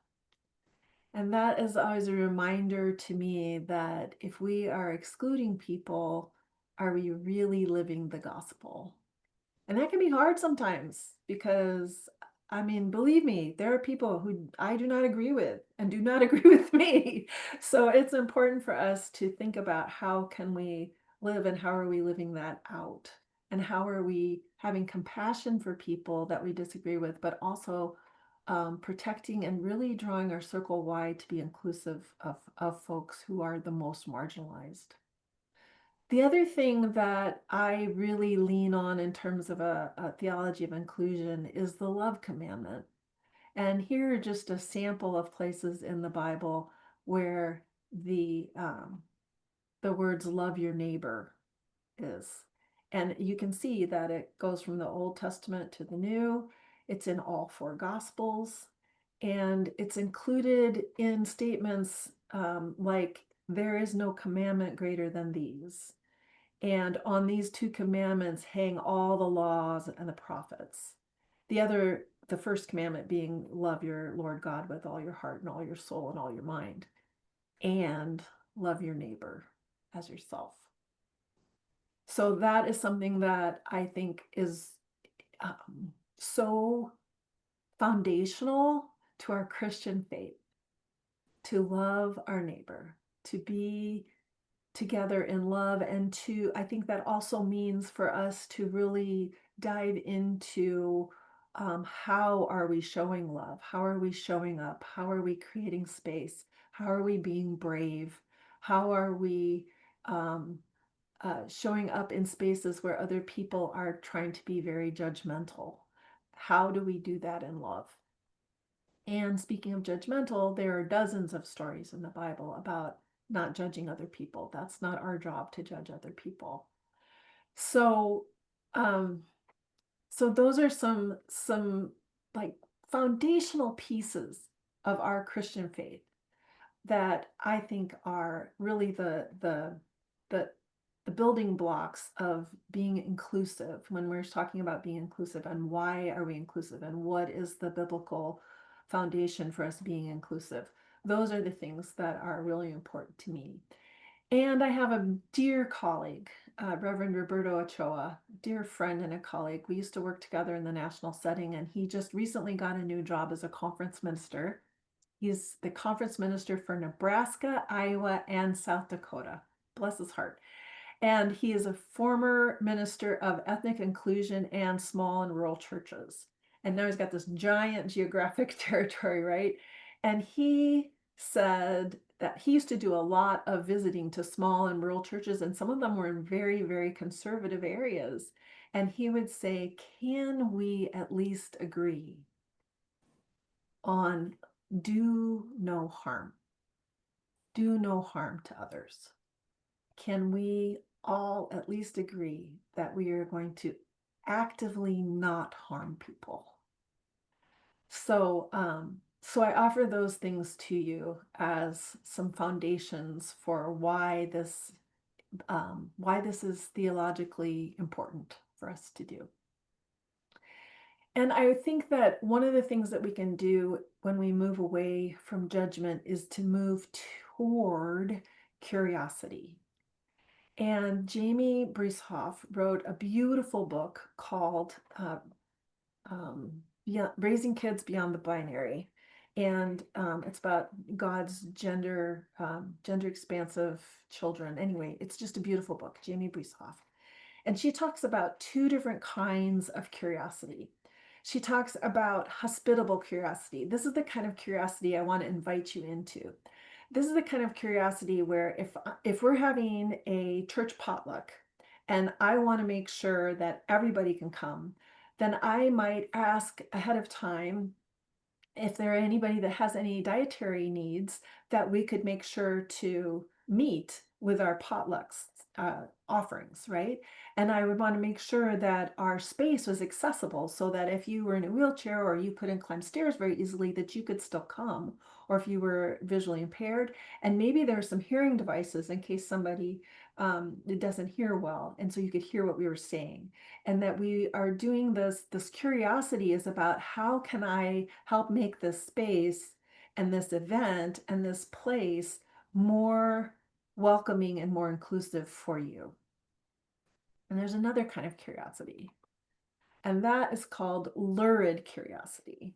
And that is always a reminder to me that if we are excluding people, are we really living the gospel? And that can be hard sometimes, because, I mean, believe me, there are people who I do not agree with and do not agree with me. So it's important for us to think about how can we live, and how are we living that out? And how are we having compassion for people that we disagree with, but also protecting and really drawing our circle wide to be inclusive of folks who are the most marginalized. The other thing that I really lean on in terms of a theology of inclusion is the love commandment. And here are just a sample of places in the Bible where the words "love your neighbor" is. And you can see that it goes from the Old Testament to the New. It's in all four Gospels. And it's included in statements like, there is no commandment greater than these. And on these two commandments hang all the laws and the prophets. The first commandment being love your Lord God with all your heart and all your soul and all your mind, and love your neighbor as yourself. So that is something that I think is so foundational to our Christian faith, to love our neighbor, to be together in love. And I think that also means for us to really dive into how are we showing love? How are we showing up? How are we creating space? How are we being brave? How are we showing up in spaces where other people are trying to be very judgmental? How do we do that in love? And speaking of judgmental, there are dozens of stories in the Bible about not judging other people. That's not our job to judge other people. So, so those are some like foundational pieces of our Christian faith that I think are really the building blocks of being inclusive when we're talking about being inclusive, and why are we inclusive, and what is the biblical foundation for us being inclusive. Those are the things that are really important to me. And I have a dear colleague, Reverend Roberto Ochoa, dear friend and a colleague. We used to work together in the national setting, and he just recently got a new job as a conference minister. He's the conference minister for Nebraska, Iowa, and South Dakota. Bless his heart. And he is a former minister of ethnic inclusion and small and rural churches. And now he's got this giant geographic territory, right? And he said that he used to do a lot of visiting to small and rural churches, and some of them were in very, very conservative areas. And he would say, can we at least agree on do no harm? Do no harm to others. Can we all at least agree that we are going to actively not harm people? So, so I offer those things to you as some foundations for why this is theologically important for us to do. And I think that one of the things that we can do when we move away from judgment is to move toward curiosity. And Jamie Brieshoff wrote a beautiful book called Raising Kids Beyond the Binary. And it's about God's gender expansive children. Anyway, it's just a beautiful book, Jamie Brieshoff. And she talks about two different kinds of curiosity. She talks about hospitable curiosity. This is the kind of curiosity I want to invite you into. This is the kind of curiosity where if we're having a church potluck and I want to make sure that everybody can come, then I might ask ahead of time if there are anybody that has any dietary needs that we could make sure to meet with our potlucks offerings, right? And I would want to make sure that our space was accessible so that if you were in a wheelchair or you couldn't climb stairs very easily, that you could still come, or if you were visually impaired. And maybe there are some hearing devices in case somebody doesn't hear well, and so you could hear what we were saying. And that we are doing this curiosity is about how can I help make this space and this event and this place more welcoming and more inclusive for you. And there's another kind of curiosity, and that is called lurid curiosity.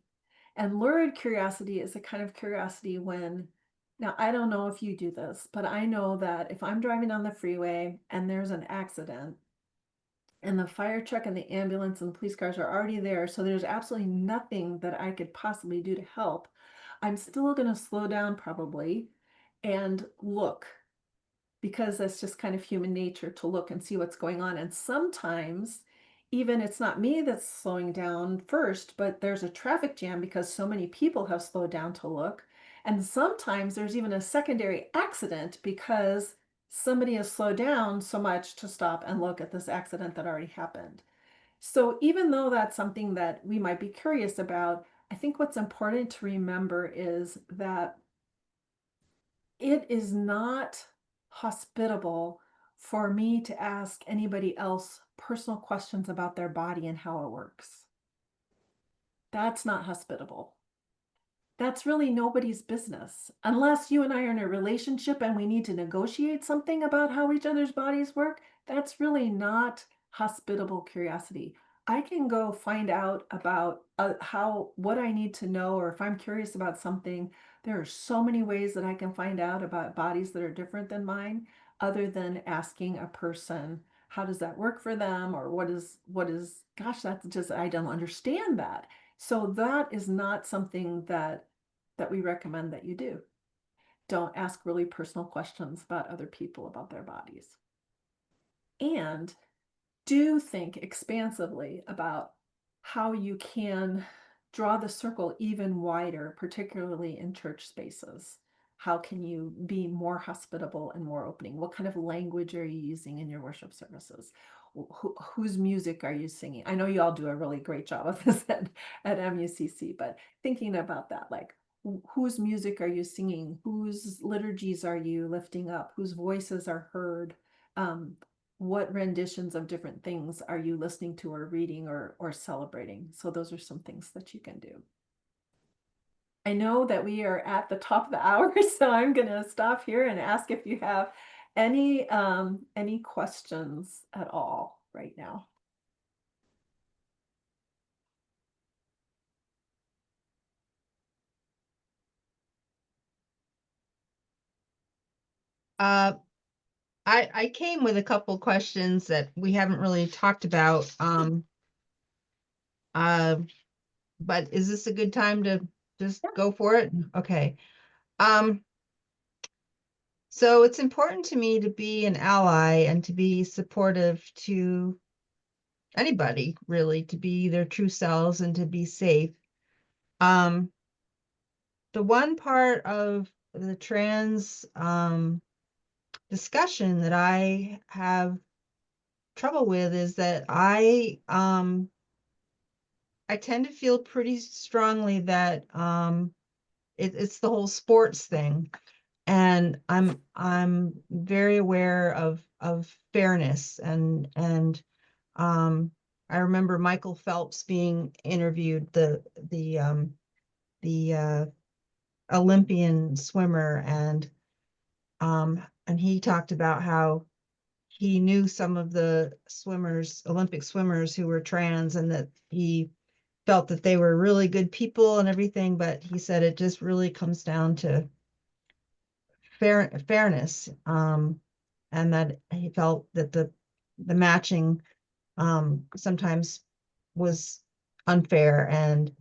And lurid curiosity is a kind of curiosity now I don't know if you do this, but I know that if I'm driving on the freeway and there's an accident and the fire truck and the ambulance and the police cars are already there, so there's absolutely nothing that I could possibly do to help, I'm still going to slow down probably and look, because that's just kind of human nature to look and see what's going on. And sometimes even it's not me that's slowing down first, but there's a traffic jam because so many people have slowed down to look. And sometimes there's even a secondary accident because somebody has slowed down so much to stop and look at this accident that already happened. So even though that's something that we might be curious about, I think what's important to remember is that it is not hospitable for me to ask anybody else personal questions about their body and how it works. That's not hospitable. That's really nobody's business. Unless you and I are in a relationship and we need to negotiate something about how each other's bodies work, that's really not hospitable curiosity. I can go find out about what I need to know, or if I'm curious about something, there are so many ways that I can find out about bodies that are different than mine, other than asking a person, how does that work for them? Or gosh, that's just, I don't understand that. So that is not something that we recommend that you do. Don't ask really personal questions about other people, about their bodies. And do think expansively about how you can draw the circle even wider, particularly in church spaces. How can you be more hospitable and more opening? What kind of language are you using in your worship services? Whose music are you singing? I know you all do a really great job of this at MUCC, but thinking about that, like, whose music are you singing? Whose liturgies are you lifting up? Whose voices are heard? What renditions of different things are you listening to or reading or celebrating? So those are some things that you can do. I know that we are at the top of the hour, so I'm going to stop here and ask if you have any questions at all right now. I came with a couple questions that we haven't really talked about. But is this a good time to just go for it? Okay. So it's important to me to be an ally and to be supportive to anybody, really, to be their true selves and to be safe. The one part of the trans discussion that I have trouble with is that I tend to feel pretty strongly that it's the whole sports thing. And I'm very aware of fairness and I remember Michael Phelps being interviewed, the Olympian swimmer, and he talked about how he knew some of the swimmers, Olympic swimmers, who were trans, and that he felt that they were really good people and everything, but he said it just really comes down to fairness, and that he felt that the matching sometimes was unfair and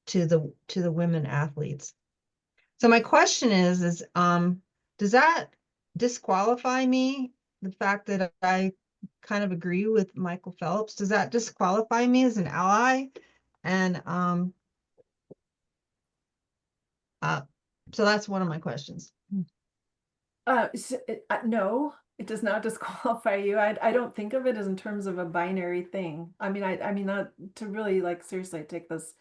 to the women athletes. So my question is does that disqualify me? The fact that I kind of agree with Michael Phelps, does that disqualify me as an ally? And so that's one of my questions. No, it does not disqualify you. I don't think of it as in terms of a binary thing. I mean not to really, like, seriously take this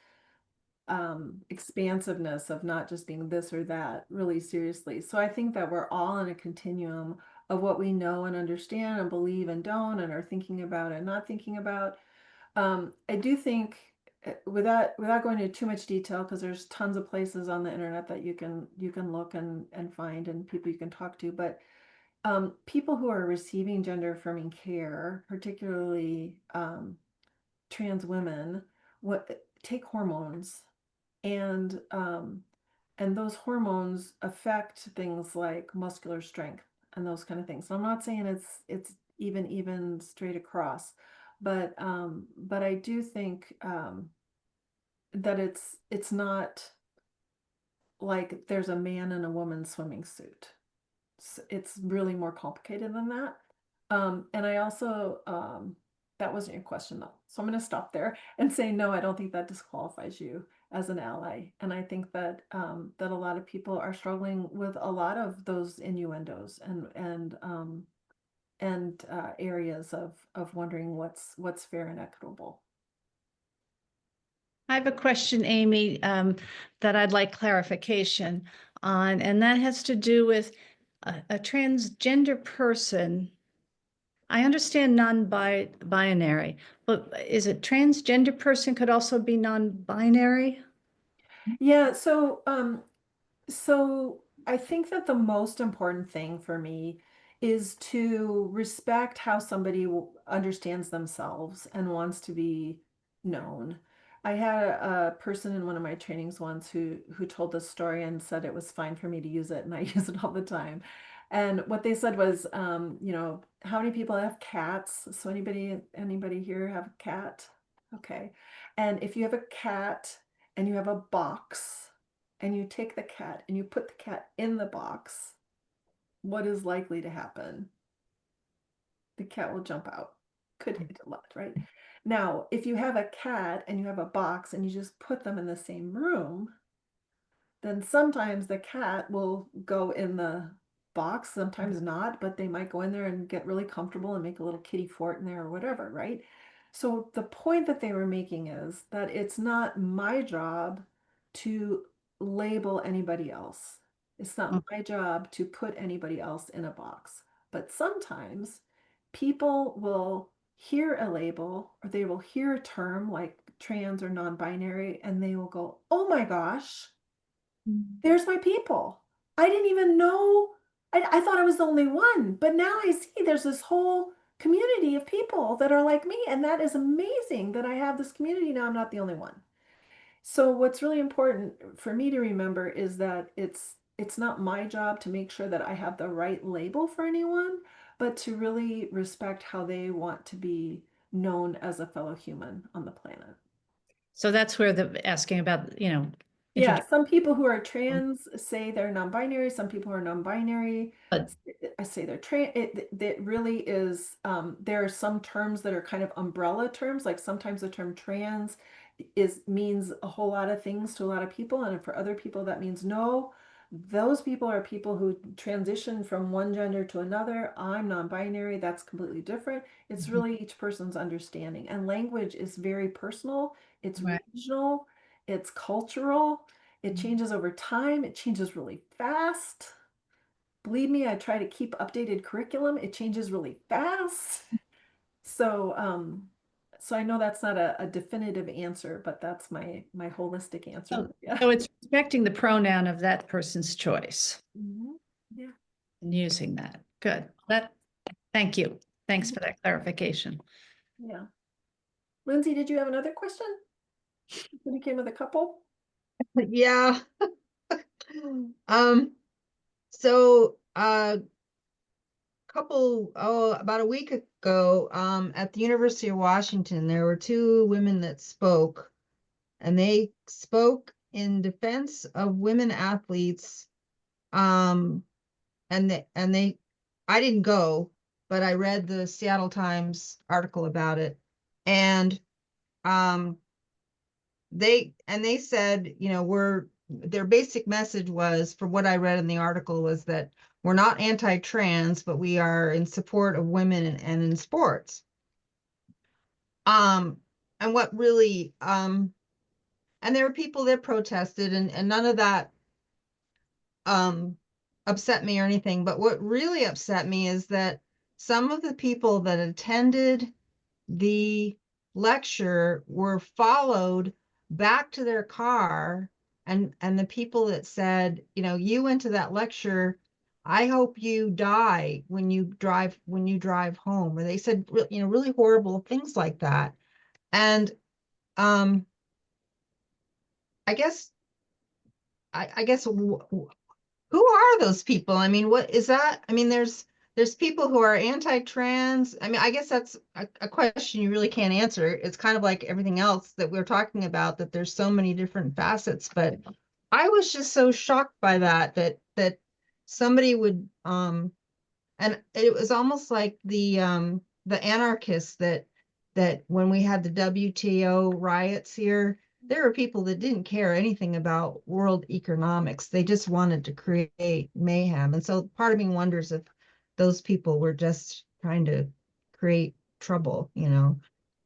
expansiveness of not just being this or that really seriously. So I think that we're all in a continuum of what we know and understand and believe and don't and are thinking about and not thinking about. I do think, without going into too much detail, because there's tons of places on the internet that you can look and find, and people you can talk to, but people who are receiving gender affirming care, particularly trans women, take hormones, and those hormones affect things like muscular strength and those kind of things. So I'm not saying it's even straight across, but I do think that it's not like there's a man in a woman's swimming suit. It's really more complicated than that. And I also that wasn't your question though, so I'm going to stop there and say no, I don't think that disqualifies you as an ally. And I think that that a lot of people are struggling with a lot of those innuendos and areas of wondering what's fair and equitable. I have a question, Amy, that I'd like clarification on, and that has to do with a transgender person. I understand non-binary, but is a transgender person could also be non-binary? Yeah, so I think that the most important thing for me is to respect how somebody understands themselves and wants to be known. I had a person in one of my trainings once who told this story and said it was fine for me to use it, and I use it all the time. And what they said was, how many people have cats? So anybody here have a cat? Okay. And if you have a cat and you have a box, and you take the cat and you put the cat in the box, what is likely to happen? The cat will jump out. Could hit a lot, right? Now, if you have a cat and you have a box and you just put them in the same room, then sometimes the cat will go in the box, sometimes not, but they might go in there and get really comfortable and make a little kitty fort in there or whatever, right? So the point that they were making is that it's not my job to label anybody else. It's not my job to put anybody else in a box. But sometimes people will hear a label or they will hear a term like trans or non-binary and they will go, oh my gosh, there's my people. I didn't even know. I thought I was the only one, but now I see there's this whole community of people that are like me, and that is amazing that I have this community now. I'm not the only one. So what's really important for me to remember is that it's not my job to make sure that I have the right label for anyone, but to really respect how they want to be known as a fellow human on the planet. So that's where the asking about, Yeah, some people who are trans say they're non-binary. Some people who are non-binary, But- I say they're trans. It really is. There are some terms that are kind of umbrella terms. Like sometimes the term trans means a whole lot of things to a lot of people, and for other people that means no. Those people are people who transition from one gender to another. I'm non-binary. That's completely different. It's really each person's understanding, and language is very personal. It's Right. regional. It's cultural. It changes over time. It changes really fast. Believe me, I try to keep updated curriculum. It changes really fast. So, so I know that's not a definitive answer, but that's my holistic answer. Yeah. So it's respecting the pronoun of that person's choice Yeah. and using that. Good. Thank you. Thanks for that clarification. Yeah. Lindsay, did you have another question? You came with a couple? Yeah. So, about a week ago, at the University of Washington, there were two women that spoke, and they spoke in defense of women athletes. I didn't go, but I read the Seattle Times article about it. And, they said, their basic message was, from what I read in the article, was that we're not anti-trans, but we are in support of women and in sports. And what really, and there were people that protested, and none of that upset me or anything. But what really upset me is that some of the people that attended the lecture were followed back to their car, and the people that said, you went to that lecture, I hope you die when you drive home, or they said, really horrible things like that. And I guess who are those people? I mean, what is that? I mean, there's people who are anti-trans. I mean, I guess that's a question you really can't answer. It's kind of like everything else that we're talking about, that there's so many different facets. But I was just so shocked by that somebody would, and it was almost like the anarchists that when we had the WTO riots here, there were people that didn't care anything about world economics. They just wanted to create mayhem. And so part of me wonders if those people were just trying to create trouble, you know?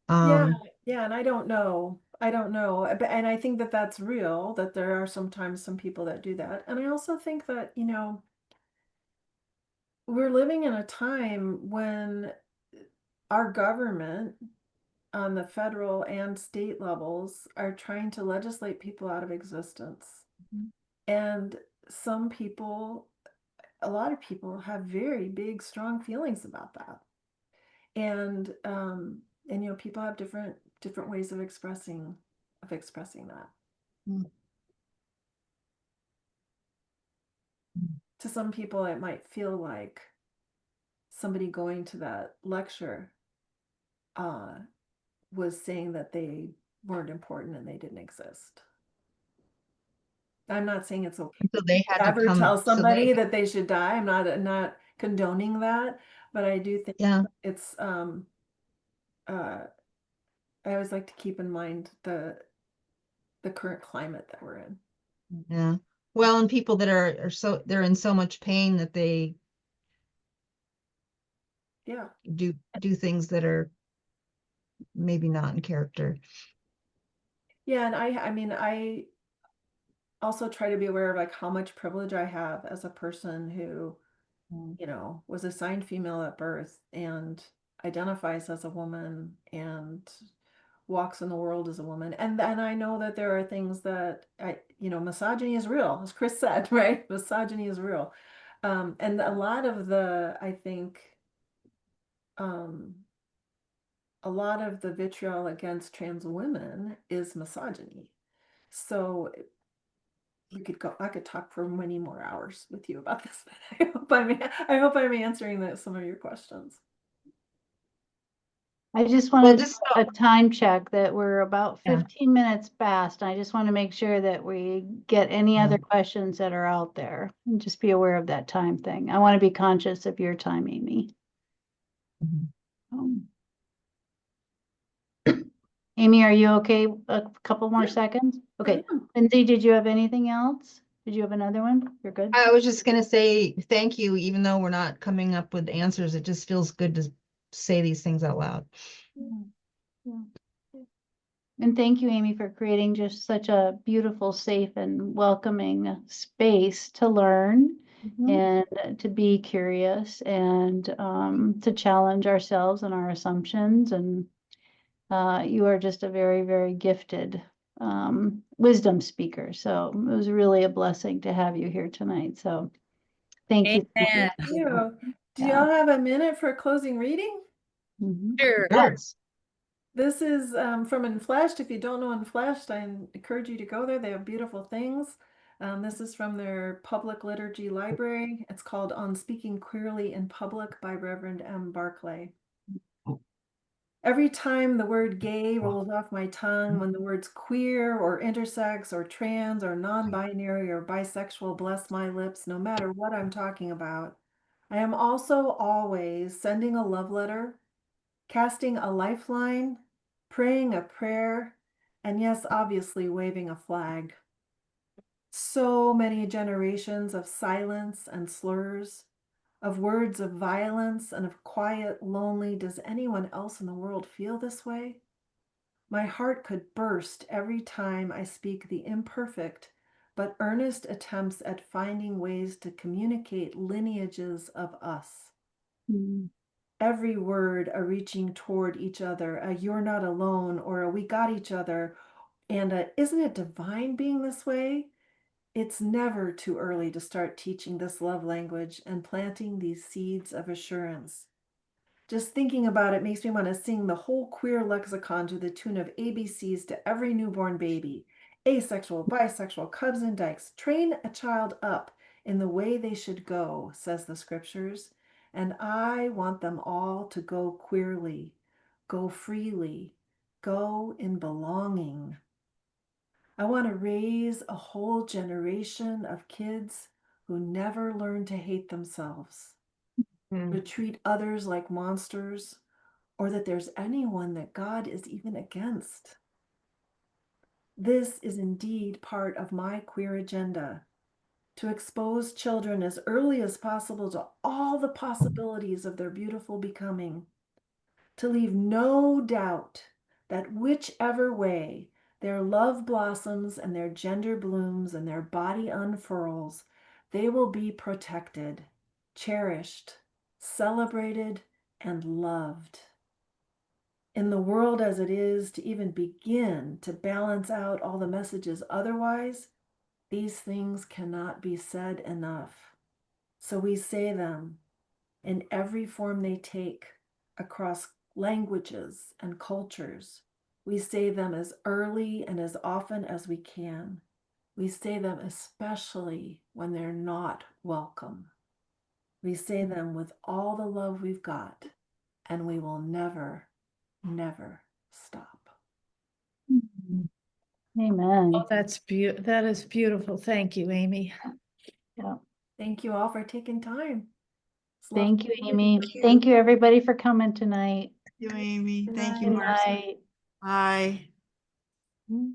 Yeah, yeah, and I don't know. And I think that that's real, that there are sometimes some people that do that. And I also think that, we're living in a time when our government on the federal and state levels are trying to legislate people out of existence. And some people, a lot of people have very big, strong feelings about that. And people have different ways of expressing that. To some people, it might feel like somebody going to that lecture was saying that they weren't important and they didn't exist. I'm not saying it's okay So they had to to ever come. tell So somebody that they should die. I'm not condoning that, but I do think yeah. it's I always like to keep in mind the current climate that we're in. Yeah. Well, and people that are so they're in so much pain that they Yeah. do things that are maybe not in character. Yeah, and I also try to be aware of like how much privilege I have as a person who, was assigned female at birth and identifies as a woman and walks in the world as a woman. And I know that there are things that misogyny is real, as Chris said, right? Misogyny is real. And a lot of I think, a lot of the vitriol against trans women is misogyny. So I could talk for many more hours with you about this. I hope I'm answering some of your questions. I just Well, wanted just a time check that we're about Yeah. 15 minutes past. I just want to make sure that we get any Yeah. other questions that are out there and just be aware of that time thing. I want to be conscious of your time, Amy. Um, Amy, are you okay? A couple more seconds? Okay. Lindsay, did you have anything else? Did you have another one? You're good? I was just gonna say thank you, even though we're not coming up with answers. It just feels good to say these things out loud. Yeah. And thank you, Amy, for creating just such a beautiful, safe, and welcoming space to learn and to be curious and to challenge ourselves and our assumptions. And you are just a very, very gifted wisdom speaker. So it was really a blessing to have you here tonight. So thank you. Amen. Thank you. Do Yeah. y'all have a minute for a closing reading? Mhm. Sure. Yes. This is from Unfleshed. If you don't know Unfleshed, I encourage you to go there. They have beautiful things. This is from their public liturgy library. It's called On Speaking Queerly in Public by Reverend M. Barclay. Every time the word gay rolls off my tongue, when the words queer or intersex or trans or non-binary or bisexual bless my lips, no matter what I'm talking about, I am also always sending a love letter, casting a lifeline, praying a prayer, and yes, obviously waving a flag. So many generations of silence and slurs, of words of violence and of quiet, lonely. Does anyone else in the world feel this way? My heart could burst every time I speak the imperfect but earnest attempts at finding ways to communicate lineages of us. Mhm. Every word a reaching toward each other, a you're not alone, or a we got each other, and a isn't it divine being this way? It's never too early to start teaching this love language and planting these seeds of assurance. Just thinking about it makes me want to sing the whole queer lexicon to the tune of ABCs to every newborn baby. Asexual, bisexual, cubs and dykes. Train a child up in the way they should go, says the scriptures. And I want them all to go queerly, go freely, go in belonging. I want to raise a whole generation of kids who never learn to hate themselves, to treat others like monsters, or that there's anyone that God is even against. This is indeed part of my queer agenda, to expose children as early as possible to all the possibilities of their beautiful becoming, to leave no doubt that whichever way their love blossoms and their gender blooms and their body unfurls, they will be protected, cherished, celebrated, and loved. In the world as it is, to even begin to balance out all the messages otherwise, these things cannot be said enough. So we say them in every form they take across languages and cultures. We say them as early and as often as we can. We say them especially when they're not welcome. We say them with all the love we've got, and we will never, never stop. Amen. Oh, that is beautiful. Thank you, Amy. Yeah. Thank you all for taking time. It's Thank you, lovely. Amy. Thank you. Thank you, everybody, for coming tonight. Thank you, Amy. Good Thank you, Good night. Marcy. night. Bye.